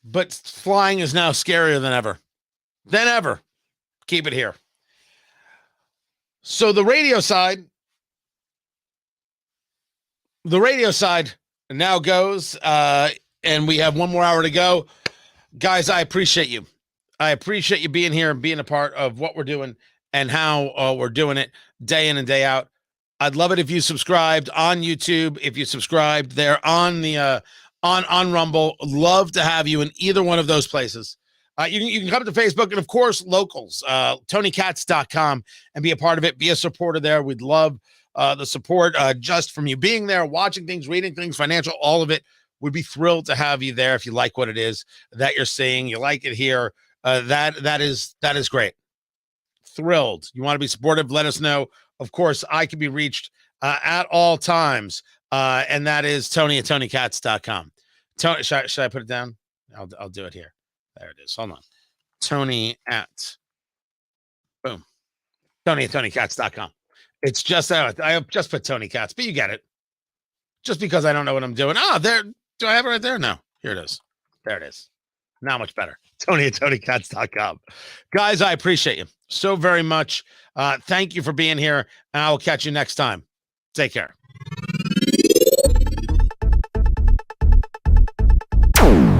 but flying is now scarier than ever. Keep it here. So the radio side now goes, and we have one more hour to go. Guys, I appreciate you. I appreciate you being here and being a part of what we're doing and how we're doing it day in and day out. I'd love it if you subscribed on YouTube, if you subscribed there on the on Rumble. Love to have you in either one of those places. You can come to Facebook and, of course, locals, TonyKatz.com, and be a part of it. Be a supporter there. We'd love the support just from you being there, watching things, reading things, financial, all of it. We'd be thrilled to have you there if you like what it is that you're seeing. You like it here. That is great. Thrilled. You want to be supportive? Let us know. Of course, I can be reached at all times, and that is Tony at TonyKatz.com. Tony, should I put it down? I'll do it here. There it is. Hold on. Tony at TonyKatz.com. It's just out. I just put Tony Katz, but you get it. Just because I don't know what I'm doing. There. Do I have it right there? No. Here it is. There it is. Now much better. Tony at TonyKatz.com. Guys, I appreciate you so very much. Thank you for being here, and I will catch you next time. Take care.